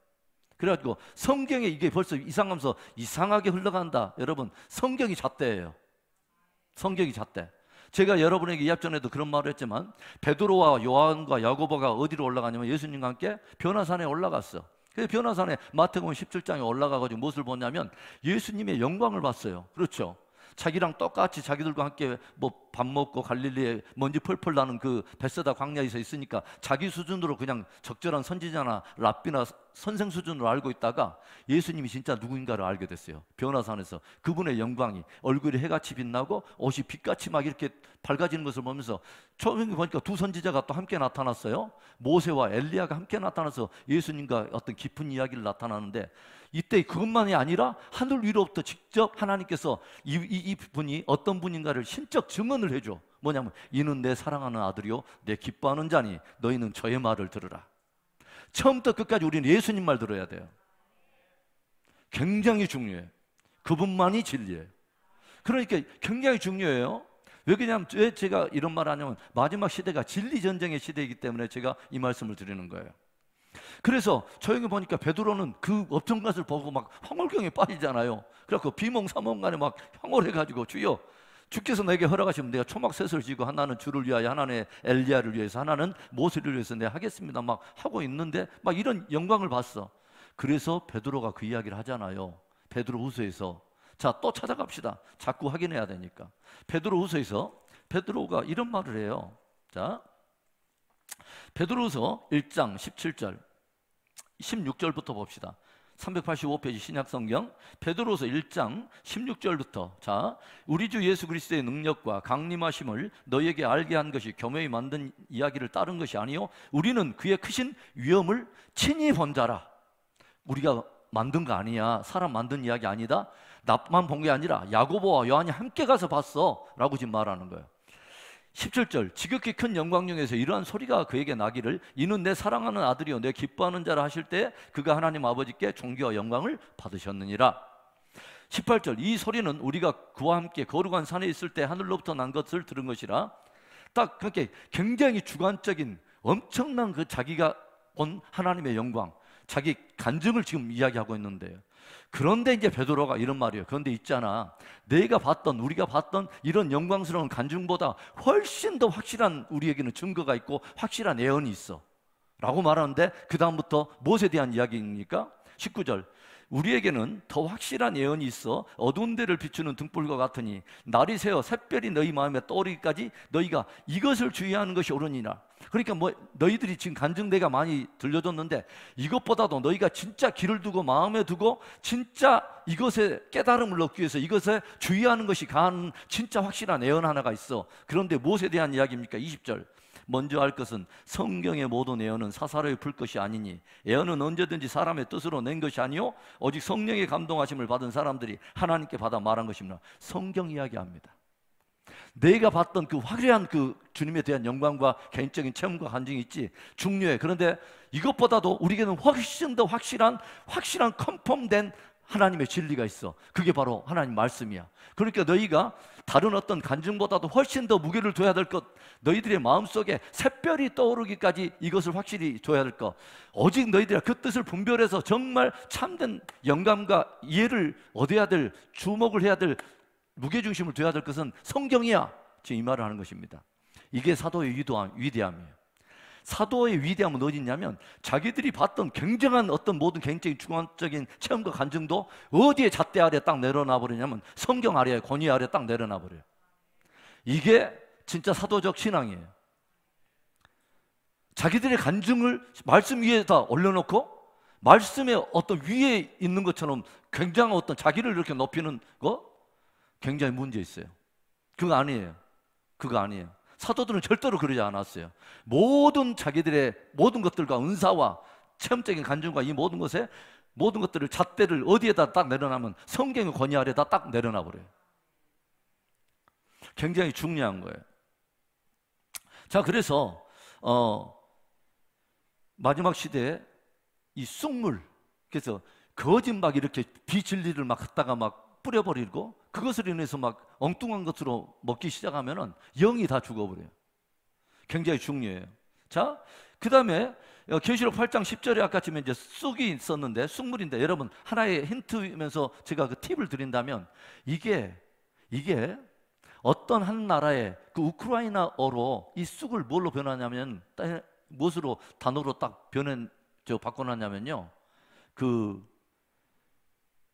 그래가지고 성경에 이게 벌써 이상하면서 이상하게 흘러간다. 여러분, 성경이 잣대예요. 성경이 잣대. 제가 여러분에게 이합 전에도 그런 말을 했지만 베드로와 요한과 야고보가 어디로 올라가냐면 예수님과 함께 변화산에 올라갔어. 그래서 변화산에 마태복음 17장에 올라가가지고 무엇을 보냐면 예수님의 영광을 봤어요. 그렇죠? 자기랑 똑같이 자기들과 함께 밥 먹고 갈릴리에 먼지 펄펄 나는 그 벳세다 광야에서 있으니까 자기 수준으로 그냥 적절한 선지자나 랍비나 선생 수준으로 알고 있다가 예수님이 진짜 누구인가를 알게 됐어요. 변화산에서 그분의 영광이, 얼굴이 해같이 빛나고 옷이 빛같이 막 이렇게 밝아지는 것을 보면서 처음에 보니까 두 선지자가 또 함께 나타났어요. 모세와 엘리야가 함께 나타나서 예수님과 어떤 깊은 이야기를 나타나는데, 이때 그것만이 아니라 하늘 위로부터 직접 하나님께서 이 분이 어떤 분인가를 신적 증언을 해줘. 뭐냐면 이는 내 사랑하는 아들이요 내 기뻐하는 자니 너희는 저의 말을 들으라. 처음부터 끝까지 우리는 예수님 말 들어야 돼요. 굉장히 중요해요. 그분만이 진리예요. 그러니까 굉장히 중요해요. 왜 그러냐면, 왜 제가 이런 말을 하냐면 마지막 시대가 진리 전쟁의 시대이기 때문에 제가 이 말씀을 드리는 거예요. 그래서 저녁에 보니까 베드로는 그 업종 것을 보고 막 황홀경에 빠지잖아요. 그래서 비몽사몽간에 막 황홀해가지고 주여, 주께서 내게 허락하시면 내가 초막셋을 지고 하나는 주를 위하여, 하나는 엘리야를 위해서, 하나는 모세를 위해서 내가 하겠습니다 막 하고 있는데 막 이런 영광을 봤어. 그래서 베드로가 그 이야기를 하잖아요. 베드로후서에서. 자, 또 찾아갑시다. 자꾸 확인해야 되니까. 베드로후서에서 베드로가 이런 말을 해요. 자, 베드로후서 1장 17절 16절부터 봅시다. 385페이지 신약성경 베드로후서 1장 16절부터. 자, 우리 주 예수 그리스도의 능력과 강림하심을 너희에게 알게 한 것이 교묘히 만든 이야기를 따른 것이 아니요 우리는 그의 크신 위엄을 친히 본 자라. 우리가 만든 거 아니야. 사람 만든 이야기 아니다. 나만 본 게 아니라 야고보와 요한이 함께 가서 봤어 라고 지금 말하는 거예요. 17절 지극히 큰 영광 중에서 이러한 소리가 그에게 나기를 이는 내 사랑하는 아들이요 내 기뻐하는 자라 하실 때 그가 하나님 아버지께 존귀와 영광을 받으셨느니라. 18절 이 소리는 우리가 그와 함께 거룩한 산에 있을 때 하늘로부터 난 것을 들은 것이라. 딱 그렇게 굉장히 주관적인 엄청난 그 자기가 본 하나님의 영광, 자기 간증을 지금 이야기하고 있는데요. 그런데 이제 베드로가 이런 말이에요. 그런데 있잖아, 내가 봤던, 우리가 봤던 이런 영광스러운 간증보다 훨씬 더 확실한, 우리에게는 증거가 있고 확실한 예언이 있어 라고 말하는데, 그 다음부터 무엇에 대한 이야기입니까? 19절 우리에게는 더 확실한 예언이 있어 어두운 데를 비추는 등불과 같으니 날이 새어 샛별이 너희 마음에 떠오르기까지 너희가 이것을 주의하는 것이 옳으니라. 그러니까 뭐 너희들이 지금 간증대가 많이 들려줬는데, 이것보다도 너희가 진짜 길을 두고 마음에 두고 진짜 이것에 깨달음을 얻기 위해서 이것에 주의하는 것이 가한 진짜 확실한 예언 하나가 있어. 그런데 무엇에 대한 이야기입니까? 20절 먼저 알 것은 성경의 모든 예언은 사사로이 풀 것이 아니니 예언은 언제든지 사람의 뜻으로 낸 것이 아니요 오직 성령의 감동하심을 받은 사람들이 하나님께 받아 말한 것입니다. 성경 이야기합니다. 내가 봤던 그 화려한 그 주님에 대한 영광과 개인적인 체험과 간증이 있지, 중요해. 그런데 이것보다도 우리에게는 훨씬 더 확실한 컨펌된 하나님의 진리가 있어. 그게 바로 하나님 말씀이야. 그러니까 너희가 다른 어떤 간증보다도 훨씬 더 무게를 둬야 될 것, 너희들의 마음속에 샛별이 떠오르기까지 이것을 확실히 줘야 될 것, 오직 너희들이 그 뜻을 분별해서 정말 참된 영감과 이해를 얻어야 될, 주목을 해야 될, 무게중심을 둬야 될 것은 성경이야. 지금 이 말을 하는 것입니다. 이게 사도의 위대함이에요. 사도의 위대함은 어디 있냐면, 자기들이 봤던 굉장한 어떤 모든 개인적인 주관적인 체험과 간증도 어디에 잣대 아래 딱 내려놔 버리냐면 성경 아래에, 권위 아래 딱 내려놔 버려요. 이게 진짜 사도적 신앙이에요. 자기들의 간증을 말씀 위에다 올려놓고 말씀의 어떤 위에 있는 것처럼 굉장한 어떤 자기를 이렇게 높이는 거 굉장히 문제 있어요. 그거 아니에요. 사도들은 절대로 그러지 않았어요. 모든 자기들의 모든 것들과 은사와 체험적인 간증과 이 모든 것들을 잣대를 어디에다 딱 내려놔면 성경의 권위 아래다 딱 내려놔 버려요. 굉장히 중요한 거예요. 자, 그래서 마지막 시대에 이 쑥물, 그래서 거짓 막 이렇게 비진리를 막 갖다가 막 뿌려버리고 그것을 인해서 막 엉뚱한 것으로 먹기 시작하면은 영이 다 죽어버려요. 굉장히 중요해요. 자, 그 다음에 계시록 8장 10절에 아까쯤에 이제 쑥이 있었는데, 쑥물인데, 여러분 하나의 힌트면서 제가 그 팁을 드린다면, 이게 어떤 한 나라의 그 우크라이나어로 이 쑥을 뭘로 변하냐면, 무엇으로 단어로 딱 바꿔놨냐면요, 그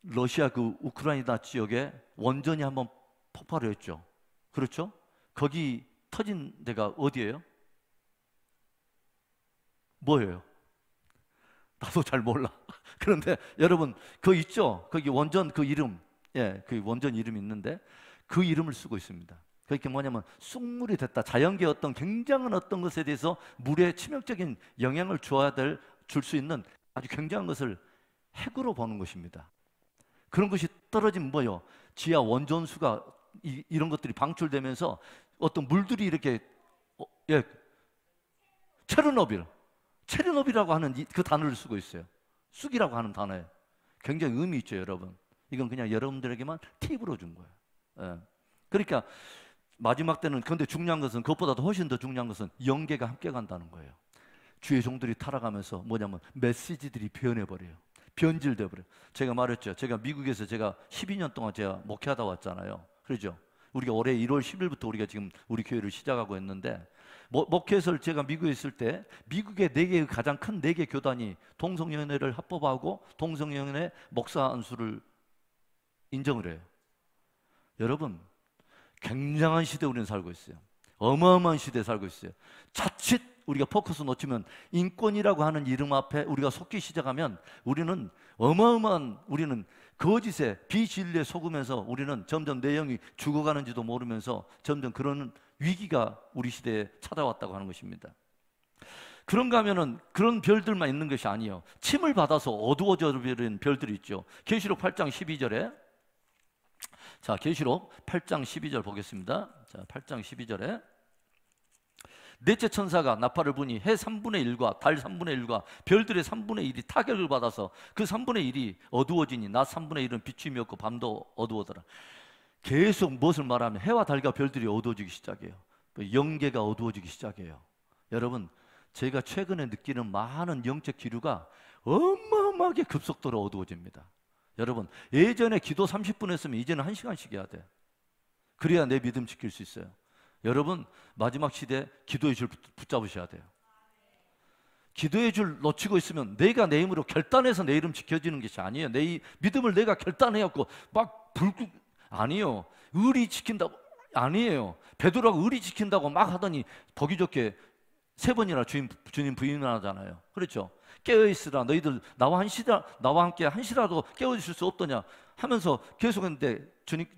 러시아 그 우크라이나 지역에 원전이 한번 폭발을 했죠. 그렇죠? 거기 터진 데가 어디예요? 뭐예요? 나도 잘 몰라. 그런데 여러분 그거 있죠? 거기 원전 그 이름, 그 원전 이름이 있는데 그 이름을 쓰고 있습니다. 그게 뭐냐면 쑥물이 됐다. 자연계 어떤 굉장한 어떤 것에 대해서 물에 치명적인 영향을 줄 수 있는 아주 굉장한 것을 핵으로 보는 것입니다. 그런 것이 떨어지면 뭐요? 지하 원전수가 이런 것들이 방출되면서 어떤 물들이 이렇게 체르노빌이라고 하는 그 단어를 쓰고 있어요. 쑥이라고 하는 단어에 굉장히 의미 있죠, 여러분. 이건 그냥 여러분들에게만 팁으로 준 거예요. 그러니까 마지막 때는, 그런데 중요한 것은, 그것보다도 훨씬 더 중요한 것은 영계가 함께 간다는 거예요. 주의 종들이 타락하면서 뭐냐면 메시지들이 변해버려요. 변질돼 버려요. 제가 말했죠. 제가 미국에서 12년 동안 제가 목회하다 왔잖아요. 그렇죠? 우리가 올해 1월 10일부터 우리가 지금 우리 교회를 시작하고 있는데, 목회에서 제가 미국에 있을 때 미국의 4개의 가장 큰 4개 교단이 동성연애를 합법하고 동성연애 목사 안수를 인정을 해요. 여러분, 굉장한 시대에 우리는 살고 있어요. 어마어마한 시대에 살고 있어요. 자칫 우리가 포커스 놓치면, 인권이라고 하는 이름 앞에 우리가 속기 시작하면 우리는 우리는 거짓에, 비진리에 속으면서 우리는 점점 내 영이 죽어가는지도 모르면서 점점 그런 위기가 우리 시대에 찾아왔다고 하는 것입니다. 그런가 하면은 그런 별들만 있는 것이 아니에요. 침을 받아서 어두워져 버린 별들이 있죠. 계시록 8장 12절에, 자, 계시록 8장 12절 보겠습니다. 자, 8장 12절에 넷째 천사가 나팔을 부니 해 3분의 1과 달 3분의 1과 별들의 3분의 1이 타격을 받아서 그 3분의 1이 어두워지니 낮 3분의 1은 비춤이 없고 밤도 어두워더라. 계속 무엇을 말하면 해와 달과 별들이 어두워지기 시작해요. 그 영계가 어두워지기 시작해요. 여러분, 제가 최근에 느끼는 많은 영적 기류가 어마어마하게 급속도로 어두워집니다. 여러분, 예전에 기도 30분 했으면 이제는 1시간씩 해야 돼. 그래야 내 믿음 지킬 수 있어요. 여러분, 마지막 시대 기도의 줄 붙잡으셔야 돼요. 기도의 줄 놓치고 있으면 내가 내 힘으로 결단해서 내 이름 지켜지는 것이 아니에요. 내 믿음을 내가 결단해갖고 막 아니요. 의리 지킨다고 아니에요. 베드로가 의리 지킨다고 막 하더니 보기 좋게 3번이나 주님 부인하잖아요. 그렇죠? 깨어있으라 너희들 나와 함께 한시라도 깨어있을 수 없더냐 하면서 계속했는데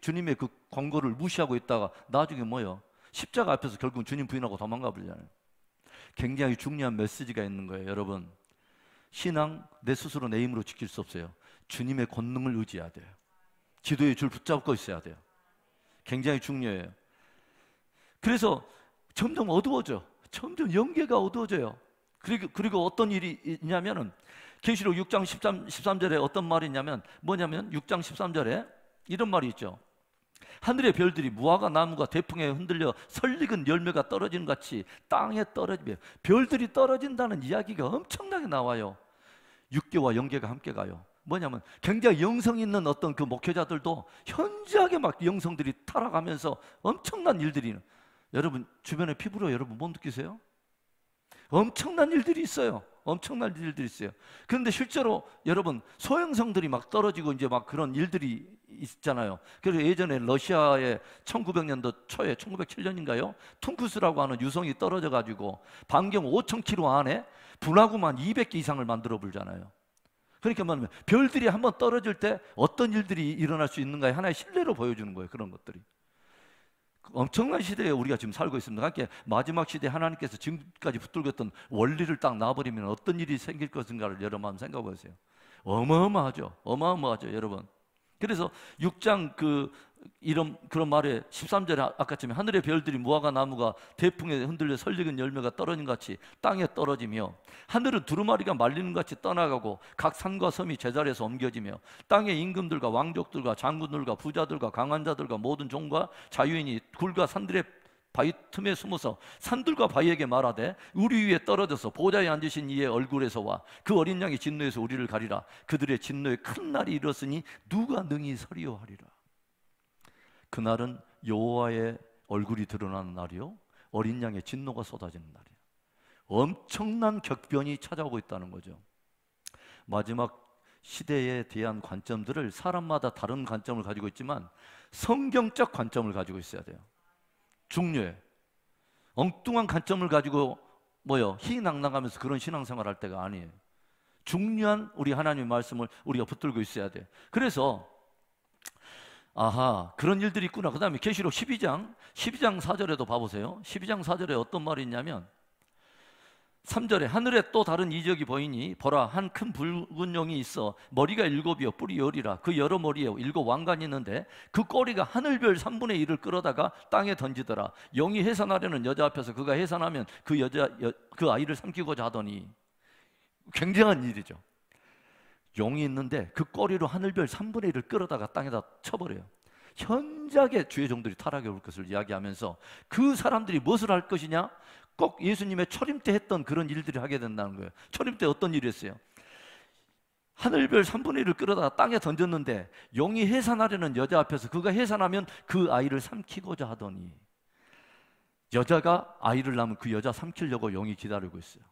주님의 그 권고를 무시하고 있다가 나중에 뭐요? 십자가 앞에서 결국 주님 부인하고 도망가 버리잖아요. 굉장히 중요한 메시지가 있는 거예요. 여러분, 신앙 내 스스로 내 힘으로 지킬 수 없어요. 주님의 권능을 의지해야 돼요. 기도의 줄 붙잡고 있어야 돼요. 굉장히 중요해요. 그래서 점점 어두워져. 점점 영계가 어두워져요. 그리고 어떤 일이 있냐면은 계시록 6장 13절에 어떤 말이 있냐면 뭐냐면 6장 13절에 이런 말이 있죠. 하늘의 별들이 무화과 나무가 대풍에 흔들려 설익은 열매가 떨어지는 같이 땅에 떨어지며 별들이 떨어진다는 이야기가 엄청나게 나와요. 육계와 영계가 함께 가요. 뭐냐면 굉장히 영성 있는 어떤 그 목회자들도 현저하게 막 영성들이 타락하면서 엄청난 일들이 여러분 주변에 피부로 여러분 못 느끼세요? 엄청난 일들이 있어요. 엄청난 일들이 있어요. 그런데 실제로 여러분 소형성들이 막 떨어지고 이제 막 그런 일들이 있잖아요. 그래서 예전에 러시아의 1900년도 초에 1907년인가요? 퉁쿠스라고 하는 유성이 떨어져 가지고 반경 5,000km 안에 분화구만 200개 이상을 만들어 불잖아요. 그러니까 뭐냐면 별들이 한번 떨어질 때 어떤 일들이 일어날 수 있는가에 하나의 신뢰로 보여주는 거예요. 그런 것들이. 엄청난 시대에 우리가 지금 살고 있습니다. 그러니까 마지막 시대에 하나님께서 지금까지 붙들고 있던 원리를 딱 놔버리면 어떤 일이 생길 것인가를 여러분 한번 생각해 보세요. 어마어마하죠. 어마어마하죠, 여러분. 그래서 6장 그런 말에 13절에 아까처럼 하늘의 별들이 무화과 나무가 대풍에 흔들려 설익은 열매가 떨어진 같이 땅에 떨어지며 하늘은 두루마리가 말리는 같이 떠나가고 각 산과 섬이 제자리에서 옮겨지며 땅의 임금들과 왕족들과 장군들과 부자들과 강한 자들과 모든 종과 자유인이 굴과 산들의 바위 틈에 숨어서 산들과 바위에게 말하되 우리 위에 떨어져서 보좌에 앉으신 이의 얼굴에서와 그 어린 양의 진노에서 우리를 가리라. 그들의 진노에 큰 날이 이르렀으니 누가 능히 서리요 하리라. 그날은 여호와의 얼굴이 드러나는 날이요 어린 양의 진노가 쏟아지는 날이에요. 엄청난 격변이 찾아오고 있다는 거죠. 마지막 시대에 대한 관점들을 사람마다 다른 관점을 가지고 있지만 성경적 관점을 가지고 있어야 돼요. 중요해. 엉뚱한 관점을 가지고 희낭낭하면서 그런 신앙생활 할 때가 아니에요. 중요한 우리 하나님의 말씀을 우리가 붙들고 있어야 돼. 그래서 그런 일들이 있구나. 그 다음에 계시록 12장 4절에도 봐보세요. 12장 4절에 어떤 말이 있냐면 3절에 하늘에 또 다른 이적이 보이니 보라 한 큰 붉은 용이 있어 머리가 7이요 뿔이 10이라 그 여러 머리에 7 왕관이 있는데 그 꼬리가 하늘별 3분의 1을 끌어다가 땅에 던지더라. 용이 해산하려는 여자 앞에서 그가 해산하면 그 아이를 삼키고자 하더니 굉장한 일이죠. 용이 있는데 그 꼬리로 하늘별 3분의 1을 끌어다가 땅에다 쳐버려요. 현저하게 주의 종들이 타락해 올 것을 이야기하면서 그 사람들이 무엇을 할 것이냐? 꼭 예수님의 초림 때 했던 그런 일들을 하게 된다는 거예요. 초림 때 어떤 일이 했어요? 하늘별 3분의 1을 끌어다가 땅에 던졌는데 용이 해산하려는 여자 앞에서 그가 해산하면 그 아이를 삼키고자 하더니 여자가 아이를 낳으면 그 여자 삼키려고 용이 기다리고 있어요.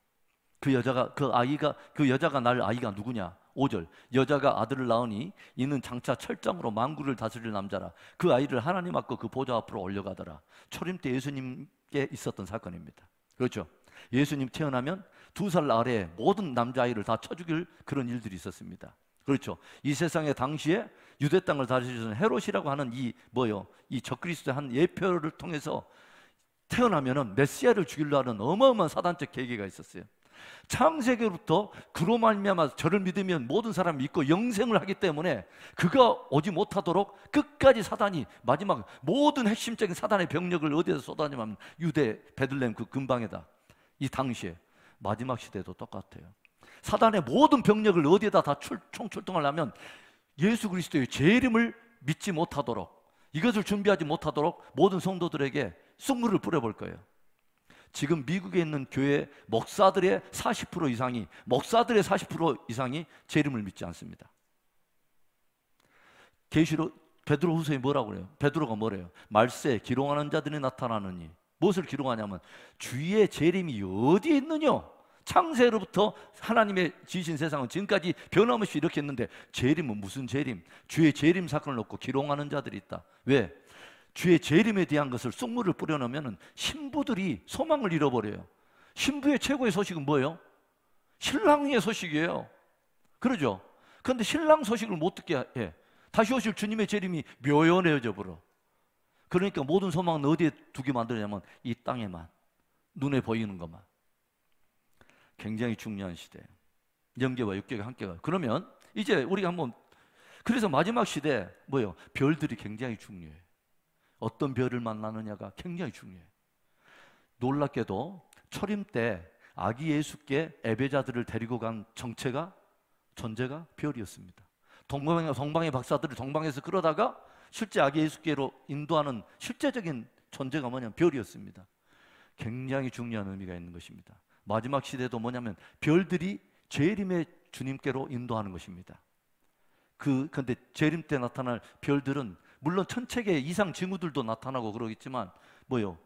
그 여자가 낳을 아이가 누구냐? 5절 여자가 아들을 낳으니 이는 장차 철장으로 만국을 다스릴 남자라. 그 아이를 하나님 앞과 그 보좌 앞으로 올려가더라. 초림 때 예수님께 있었던 사건입니다. 그렇죠? 예수님 태어나면 2살 아래에 모든 남자아이를 다 쳐 죽일 그런 일들이 있었습니다. 그렇죠? 이 세상에 당시에 유대 땅을 다스리는 헤롯이라고 하는 이 적그리스도의 한 예표를 통해서 태어나면은 메시아를 죽이려 하는 어마어마한 사단적 계계가 있었어요. 창세기로부터 그로 말미암아 저를 믿으면 모든 사람이 믿고 영생을 하기 때문에 그가 오지 못하도록 끝까지 사단이 마지막 모든 핵심적인 사단의 병력을 어디에서 쏟아내냐면 유대 베들레헴 그 근방에다. 이 당시에 마지막 시대도 똑같아요. 사단의 모든 병력을 어디에다 다 총출동하려면 예수 그리스도의 재림을 믿지 못하도록, 이것을 준비하지 못하도록 모든 성도들에게 쑥물을 뿌려볼 거예요. 지금 미국에 있는 교회 목사들의 40% 이상이, 목사들의 40% 이상이 재림을 믿지 않습니다. 계시록 베드로후서에 뭐라고 그래요? 베드로가 뭐래요? 말세 기롱하는 자들이 나타나느니. 무엇을 기록하냐면 주의 재림이 어디에 있느냐? 창세로부터 하나님의 지으신 세상은 지금까지 변함없이 이렇게 했는데 재림은 무슨 재림? 주의 재림 사건을 놓고 기록하는 자들이 있다. 왜? 주의 재림에 대한 것을 쑥물을 뿌려놓으면 신부들이 소망을 잃어버려요. 신부의 최고의 소식은 뭐예요? 신랑의 소식이에요. 그러죠? 그런데 신랑 소식을 못 듣게 해. 다시 오실 주님의 재림이 묘연해져 버려. 그러니까 모든 소망은 어디에 두게 만들냐면 이 땅에만, 눈에 보이는 것만. 굉장히 중요한 시대예요. 영계와 육계가 함께 가요. 그러면 이제 우리가 한번, 그래서 마지막 시대 뭐예요? 별들이 굉장히 중요해요. 어떤 별을 만나느냐가 굉장히 중요해요. 놀랍게도 초림 때 아기 예수께 예배자들을 데리고 간 존재가 별이었습니다. 동방의 박사들을 동방에서 끌어다가 실제 아기 예수께로 인도하는 실제적인 존재가 뭐냐면 별이었습니다. 굉장히 중요한 의미가 있는 것입니다. 마지막 시대도 뭐냐면 별들이 재림의 주님께로 인도하는 것입니다. 근데 재림 때 나타날 별들은 물론 천체계 이상 징후들도 나타나고 그러겠지만 뭐요?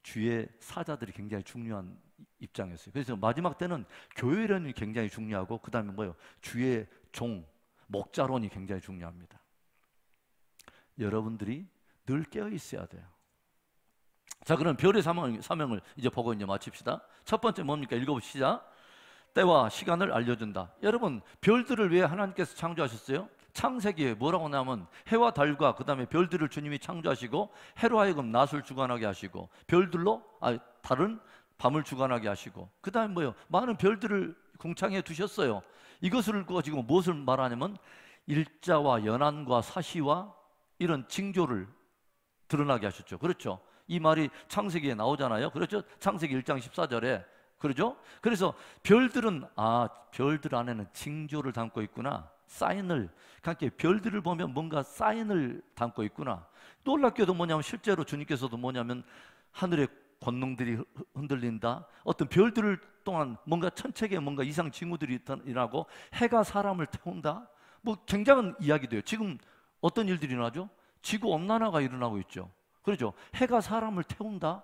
주의 사자들이 굉장히 중요한 입장이었어요. 그래서 마지막 때는 교회론이 굉장히 중요하고 그 다음에 뭐요? 주의 종, 목자론이 굉장히 중요합니다. 여러분들이 늘 깨어 있어야 돼요. 자, 그럼 별의 사명을 이제 보고 이제 마칩시다. 첫 번째 뭡니까? 읽어보시자. 때와 시간을 알려준다. 여러분, 별들을 왜 하나님께서 창조하셨어요? 창세기에 뭐라고 나오면 해와 달과 그 다음에 별들을 주님이 창조하시고 해로 하여금 낮을 주관하게 하시고 별들로 다른 밤을 주관하게 하시고 그 다음에 뭐요? 많은 별들을 궁창에 두셨어요. 이것을 가지고 무엇을 말하냐면 일자와 연한과 사시와 이런 징조를 드러나게 하셨죠. 그렇죠? 이 말이 창세기에 나오잖아요. 그렇죠? 창세기 1장 14절에 그렇죠? 그래서 별들은 별들 안에는 징조를 담고 있구나. 사인을, 그러니까 별들을 보면 뭔가 사인을 담고 있구나. 놀랍게도 뭐냐면 실제로 주님께서도 뭐냐면 하늘의 권능들이 흔들린다. 어떤 별들을 동안 뭔가 천체계 뭔가 이상 징후들이 일어나고 해가 사람을 태운다. 뭐 굉장한 이야기도요. 지금 어떤 일들이 일어나죠? 지구 온난화가 일어나고 있죠. 그렇죠? 해가 사람을 태운다.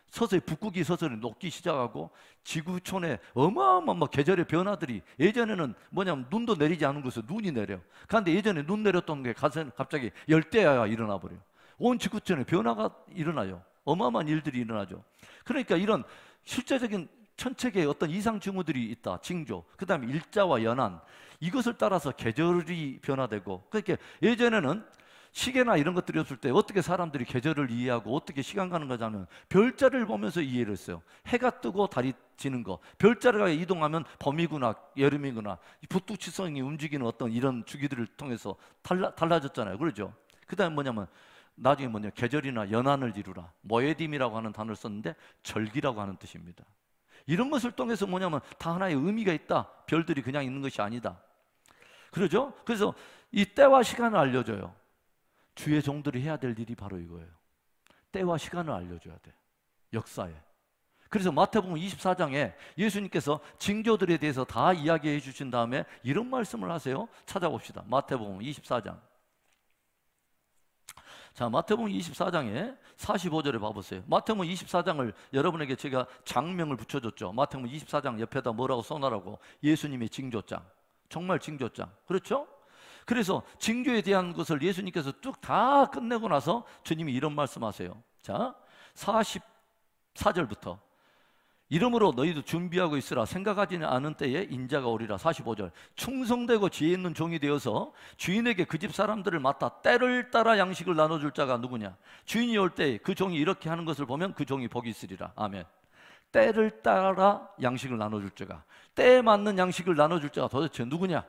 서서히 북극이 서서히 녹기 시작하고 지구촌에 어마어마한 계절의 변화들이, 예전에는 뭐냐면 눈도 내리지 않은 곳에 눈이 내려. 그런데 예전에 눈 내렸던 게 갑자기 열대야가 일어나 버려요. 온 지구촌에 변화가 일어나요. 어마어마한 일들이 일어나죠. 그러니까 이런 실제적인 천체계의 어떤 이상 징후들이 있다. 징조. 그 다음에 일자와 연한, 이것을 따라서 계절이 변화되고, 그러니까 예전에는 시계나 이런 것들이 없을 때 어떻게 사람들이 계절을 이해하고 어떻게 시간 가는 거냐면 별자를 보면서 이해를 했어요. 해가 뜨고 달이 지는 거, 별자리가 이동하면 봄이구나 여름이구나, 북두칠성이 움직이는 어떤 이런 주기들을 통해서 달라졌잖아요. 그렇죠? 그 다음에 뭐냐면 나중에 계절이나 연한을 이루라, 모에딤이라고 하는 단어를 썼는데 절기라고 하는 뜻입니다. 이런 것을 통해서 뭐냐면 다 하나의 의미가 있다. 별들이 그냥 있는 것이 아니다. 그러죠? 그래서 이 때와 시간을 알려줘요. 주의 종들이 해야 될 일이 바로 이거예요. 때와 시간을 알려줘야 돼. 역사에. 그래서 마태복음 24장에 예수님께서 징조들에 대해서 다 이야기해 주신 다음에 이런 말씀을 하세요. 찾아봅시다. 마태복음 24장. 자, 마태복음 24장에 45절에 봐보세요. 마태복음 24장을 여러분에게 제가 장명을 붙여줬죠. 마태복음 24장 옆에다 뭐라고 써놔라고? 예수님의 징조장. 정말 징조장. 그렇죠? 그래서 징조에 대한 것을 예수님께서 쭉 다 끝내고 나서 주님이 이런 말씀하세요. 자, 44절부터 이러므로 너희도 준비하고 있으라. 생각하지는 않은 때에 인자가 오리라. 45절. 충성되고 지혜 있는 종이 되어서 주인에게 그 집 사람들을 맡아 때를 따라 양식을 나눠줄 자가 누구냐? 주인이 올 때 그 종이 이렇게 하는 것을 보면 그 종이 복이 있으리라. 아멘. 때를 따라 양식을 나눠줄 자가, 때에 맞는 양식을 나눠줄 자가 도대체 누구냐?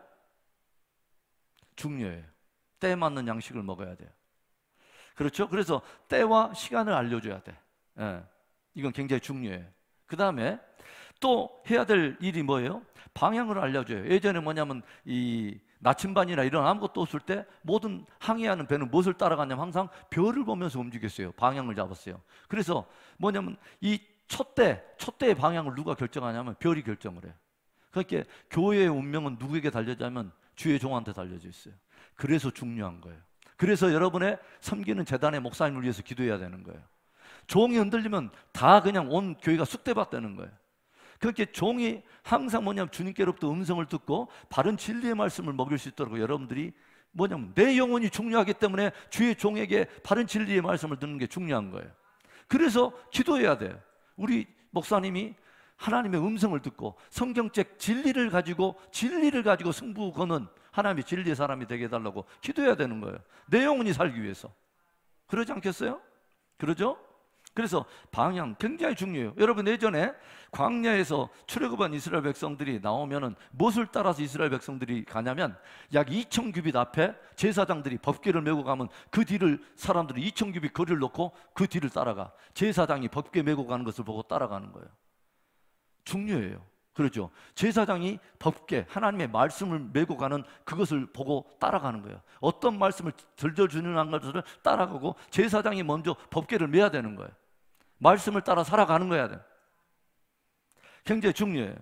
중요해요. 때에 맞는 양식을 먹어야 돼요. 그렇죠? 그래서 때와 시간을 알려줘야 돼. 예, 이건 굉장히 중요해요. 그 다음에 또 해야 될 일이 뭐예요? 방향을 알려줘요. 예전에 뭐냐면 이 나침반이나 이런 아무것도 없을 때 모든 항해하는 배는 무엇을 따라가냐면 항상 별을 보면서 움직였어요. 방향을 잡았어요. 그래서 뭐냐면 이 촛대의 방향을 누가 결정하냐면 별이 결정을 해요. 그러니까 교회의 운명은 누구에게 달려자면 주의 종한테 달려져 있어요. 그래서 중요한 거예요. 그래서 여러분의 섬기는 재단의 목사님을 위해서 기도해야 되는 거예요. 종이 흔들리면 다 그냥 온 교회가 쑥대밭되는 거예요. 그렇게 종이 항상 뭐냐면 주님께로부터 음성을 듣고 바른 진리의 말씀을 먹일 수 있도록 여러분들이 뭐냐면 내 영혼이 중요하기 때문에 주의 종에게 바른 진리의 말씀을 듣는 게 중요한 거예요. 그래서 기도해야 돼요. 우리 목사님이 하나님의 음성을 듣고 성경책 진리를 가지고 승부 거는 하나님의 진리의 사람이 되게 해달라고 기도해야 되는 거예요. 내 영혼이 살기 위해서. 그러지 않겠어요? 그러죠? 그래서 방향 굉장히 중요해요. 여러분 예전에 광야에서 출애굽한 이스라엘 백성들이 나오면은 무엇을 따라서 이스라엘 백성들이 가냐면 약 2,000규빗 앞에 제사장들이 법궤를 메고 가면 그 뒤를 사람들이 2,000규빗 거리를 놓고 그 뒤를 따라가. 제사장이 법궤 메고 가는 것을 보고 따라가는 거예요. 중요해요. 그렇죠? 제사장이 법궤 하나님의 말씀을 메고 가는 그것을 보고 따라가는 거예요. 어떤 말씀을 절절 준행하는 것을 따라가고 제사장이 먼저 법궤를 메야 되는 거예요. 말씀을 따라 살아가는 거야 돼. 굉장히 중요해요.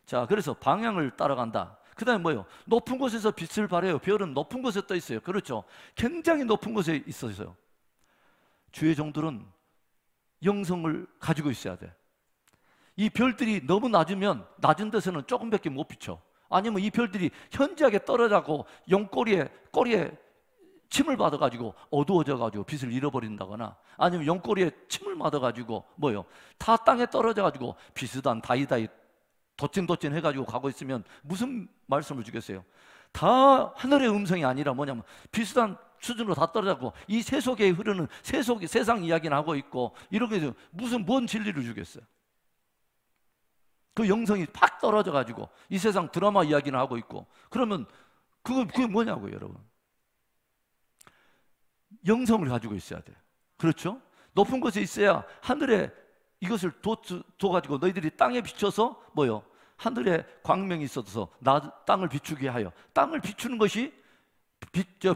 자, 그래서 방향을 따라간다. 그 다음에 뭐예요? 높은 곳에서 빛을 발해요. 별은 높은 곳에 떠 있어요. 그렇죠? 굉장히 높은 곳에 있어요. 주의 종들은 영성을 가지고 있어야 돼. 이 별들이 너무 낮으면 낮은 데서는 조금밖에 못 비춰. 아니면 이 별들이 현저하게 떨어져고 꼬리에 침을 받아가지고 어두워져가지고 빛을 잃어버린다거나 아니면 용꼬리에 침을 맞아가지고 뭐요? 다 땅에 떨어져가지고 비슷한 다이다이 도찐도찐 해가지고 가고 있으면 무슨 말씀을 주겠어요? 다 하늘의 음성이 아니라 뭐냐면 비슷한 수준으로 다 떨어져가고 이 세속에 흐르는 세상 이야기는 하고 있고 이렇게 해서 뭔 진리를 주겠어요? 그 영성이 팍 떨어져가지고 이 세상 드라마 이야기는 하고 있고 그러면 그게 뭐냐고요, 여러분? 영성을 가지고 있어야 돼요. 그렇죠? 높은 곳에 있어야 하늘에 이것을 둬가지고 너희들이 땅에 비춰서 뭐요? 하늘에 광명이 있어서 땅을 비추게 하여. 땅을 비추는 것이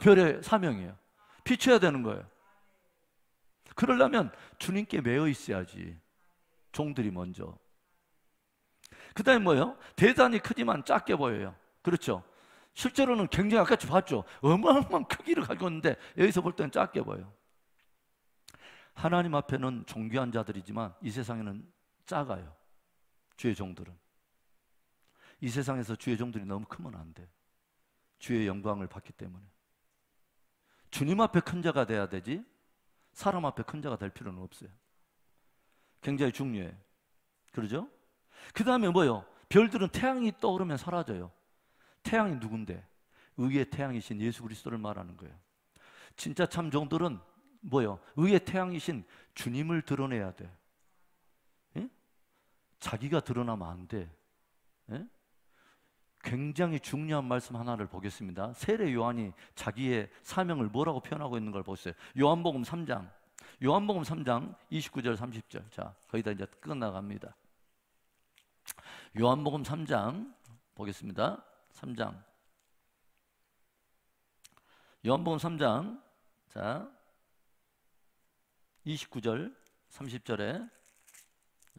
별의 사명이에요. 비춰야 되는 거예요. 그러려면 주님께 매여 있어야지. 종들이 먼저. 그 다음에 뭐예요? 대단히 크지만 작게 보여요. 그렇죠? 실제로는 굉장히 아까 봤죠? 어마어마한 크기를 가지고 있는데 여기서 볼 때는 작게 보여요. 하나님 앞에는 존귀한 자들이지만 이 세상에는 작아요. 주의 종들은. 이 세상에서 주의 종들이 너무 크면 안 돼. 주의 영광을 받기 때문에. 주님 앞에 큰 자가 돼야 되지 사람 앞에 큰 자가 될 필요는 없어요. 굉장히 중요해. 그러죠? 그 다음에 뭐예요? 별들은 태양이 떠오르면 사라져요. 태양이 누군데? 의의 태양이신 예수 그리스도를 말하는 거예요. 진짜 참 종들은 뭐예요? 의의 태양이신 주님을 드러내야 돼. 예? 자기가 드러나면 안 돼. 예? 굉장히 중요한 말씀 하나를 보겠습니다. 세례 요한이 자기의 사명을 뭐라고 표현하고 있는 걸 보세요. 요한복음 3장 29절 30절. 자, 거의 다 이제 끝나갑니다. 요한복음 3장 보겠습니다. 3장 요한복음 3장 자 29절 30절에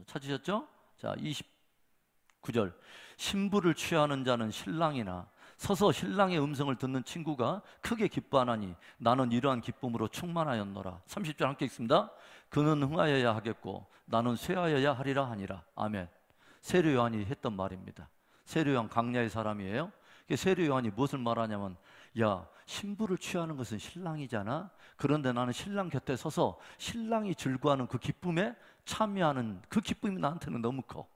찾으셨죠? 자 29절 신부를 취하는 자는 신랑이나 서서 신랑의 음성을 듣는 친구가 크게 기뻐하나니 나는 이러한 기쁨으로 충만하였노라. 30절 함께 읽습니다. 그는 흥하여야 하겠고 나는 쇠하여야 하리라 하니라. 아멘. 세례 요한이 했던 말입니다. 세례 요한 광야의 사람이에요. 세례 요한이 무엇을 말하냐면 야 신부를 취하는 것은 신랑이잖아. 그런데 나는 신랑 곁에 서서 신랑이 즐거워하는 그 기쁨에 참여하는 그 기쁨이 나한테는 너무 커.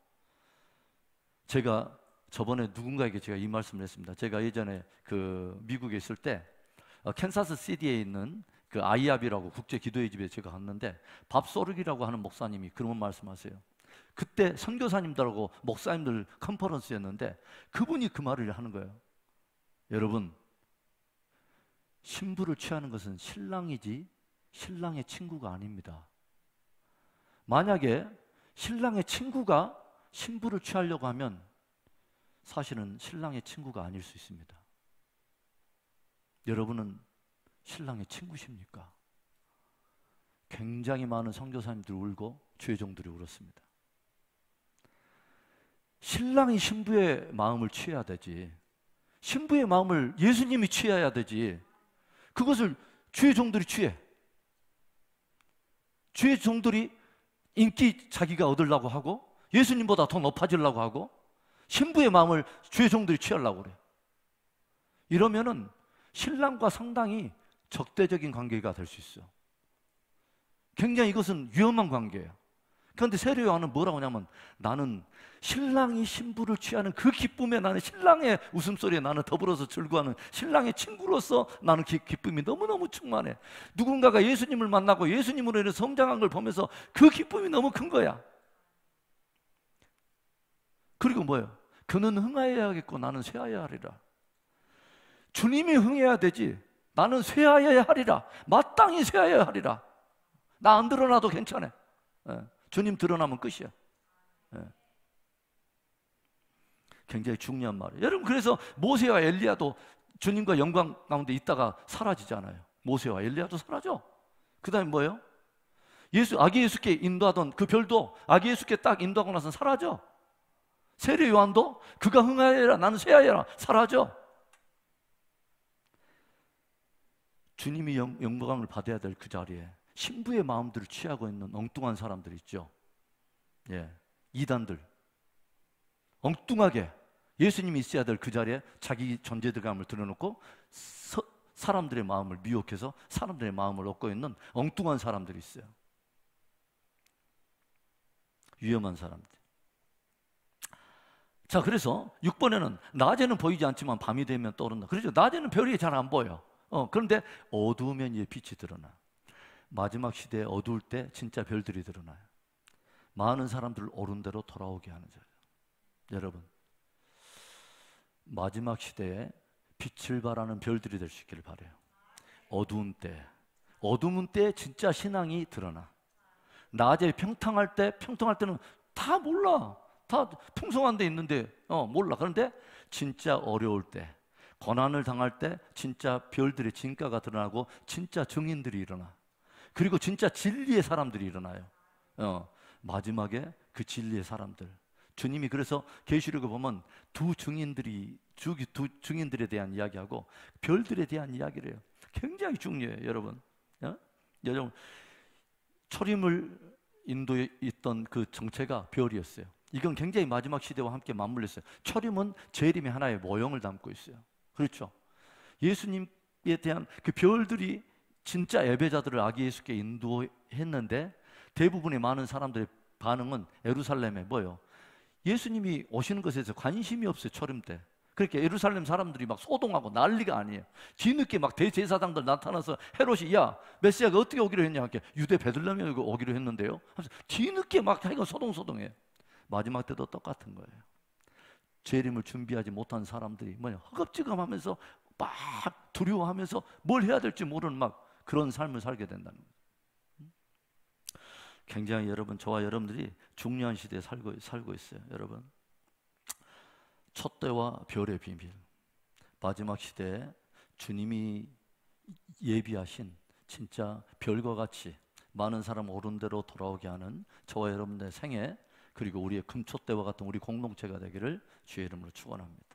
제가 저번에 누군가에게 제가 이 말씀을 했습니다. 제가 예전에 그 미국에 있을 때 캔사스 시티에 있는 그 아이아비라고 국제 기도회 집에 제가 갔는데 밥 소르기라고 하는 목사님이 그런 말씀하세요. 그때 선교사님들하고 목사님들 컨퍼런스였는데 그분이 그 말을 하는 거예요. 여러분, 신부를 취하는 것은 신랑이지 신랑의 친구가 아닙니다. 만약에 신랑의 친구가 신부를 취하려고 하면 사실은 신랑의 친구가 아닐 수 있습니다. 여러분은 신랑의 친구십니까? 굉장히 많은 선교사님들이 울고 주의 종들이 울었습니다. 신랑이 신부의 마음을 취해야 되지, 신부의 마음을 예수님이 취해야 되지, 그것을 주의 종들이 취해. 주의 종들이 인기 자기가 얻으려고 하고 예수님보다 더 높아지려고 하고 신부의 마음을 주의 종들이 취하려고 그래. 이러면은 신랑과 상당히 적대적인 관계가 될 수 있어요. 굉장히 이것은 위험한 관계예요. 그런데 세례 요한은 뭐라고 하냐면, 나는 신랑이 신부를 취하는 그 기쁨에, 나는 신랑의 웃음소리에 나는 더불어서 즐거워하는 신랑의 친구로서 나는 기쁨이 너무너무 충만해. 누군가가 예수님을 만나고 예수님으로 인해 성장한 걸 보면서 그 기쁨이 너무 큰 거야. 그리고 뭐예요? 그는 흥하여야겠고 나는 쇠하여야 하리라. 주님이 흥해야 되지, 나는 쇠하여야 하리라. 마땅히 쇠하여야 하리라. 나 안 드러나도 괜찮아. 주님 드러나면 끝이야. 굉장히 중요한 말이에요. 여러분, 그래서 모세와 엘리야도 주님과 영광 가운데 있다가 사라지잖아요. 모세와 엘리야도 사라져. 그 다음에 뭐예요? 아기 예수께 인도하던 그 별도 아기 예수께 딱 인도하고 나서 사라져. 세례 요한도 그가 흥하여라 나는 쇠하여라 사라져. 주님이 영광을 받아야 될 그 자리에 신부의 마음들을 취하고 있는 엉뚱한 사람들 있죠. 예, 이단들. 엉뚱하게 예수님이 있어야 될 그 자리에 자기 존재감을 드러놓고 사람들의 마음을 미혹해서 사람들의 마음을 얻고 있는 엉뚱한 사람들이 있어요. 위험한 사람들. 자, 그래서 6번에는 낮에는 보이지 않지만 밤이 되면 떠오른다. 그렇죠. 낮에는 별이 잘 안 보여. 그런데 어두우면 이제 빛이 드러나. 마지막 시대에 어두울 때 진짜 별들이 드러나요. 많은 사람들을 옳은 대로 돌아오게 하는 자예요. 여러분, 마지막 시대에 빛을 발하는 별들이 될 수 있기를 바라요. 어두운 때 진짜 신앙이 드러나. 낮에 평통할 때는 다 몰라. 다 풍성한 데 있는데 몰라. 그런데 진짜 어려울 때, 고난을 당할 때 진짜 별들의 진가가 드러나고 진짜 증인들이 일어나. 그리고 진짜 진리의 사람들이 일어나요. 마지막에 그 진리의 사람들. 주님이 그래서 계시록에 보면 두 증인들에 대한 이야기하고 별들에 대한 이야기를 해요. 굉장히 중요해요, 여러분. 여러분, 초림을 인도에 있던 그 정체가 별이었어요. 이건 굉장히 마지막 시대와 함께 맞물렸어요. 초림은 재림의 하나의 모형을 담고 있어요. 그렇죠? 예수님에 대한 그 별들이 진짜 예배자들을 아기 예수께 인도했는데 대부분의 많은 사람들의 반응은 예루살렘에 뭐예요? 예수님이 오시는 것에 대해서 관심이 없어요. 초림 때. 그러니까 예루살렘 사람들이 막 소동하고 난리가 아니에요. 뒤늦게 막 대제사장들 나타나서 헤롯이 야 메시아가 어떻게 오기로 했냐 하니까 유대 베들레헴에 오기로 했는데요. 뒤늦게 막 하여간 소동소동해요. 마지막 때도 똑같은 거예요. 재림을 준비하지 못한 사람들이 뭐냐 허겁지겁하면서 막 두려워하면서 뭘 해야 될지 모르는 막 그런 삶을 살게 된다는 거예요. 굉장히 여러분, 저와 여러분들이 중요한 시대에 살고 있어요. 여러분, 촛대와 별의 비밀. 마지막 시대에 주님이 예비하신 진짜 별과 같이 많은 사람 옳은 대로 돌아오게 하는 저와 여러분들의 생애, 그리고 우리의 금촛대와 같은 우리 공동체가 되기를 주의 이름으로 축원합니다.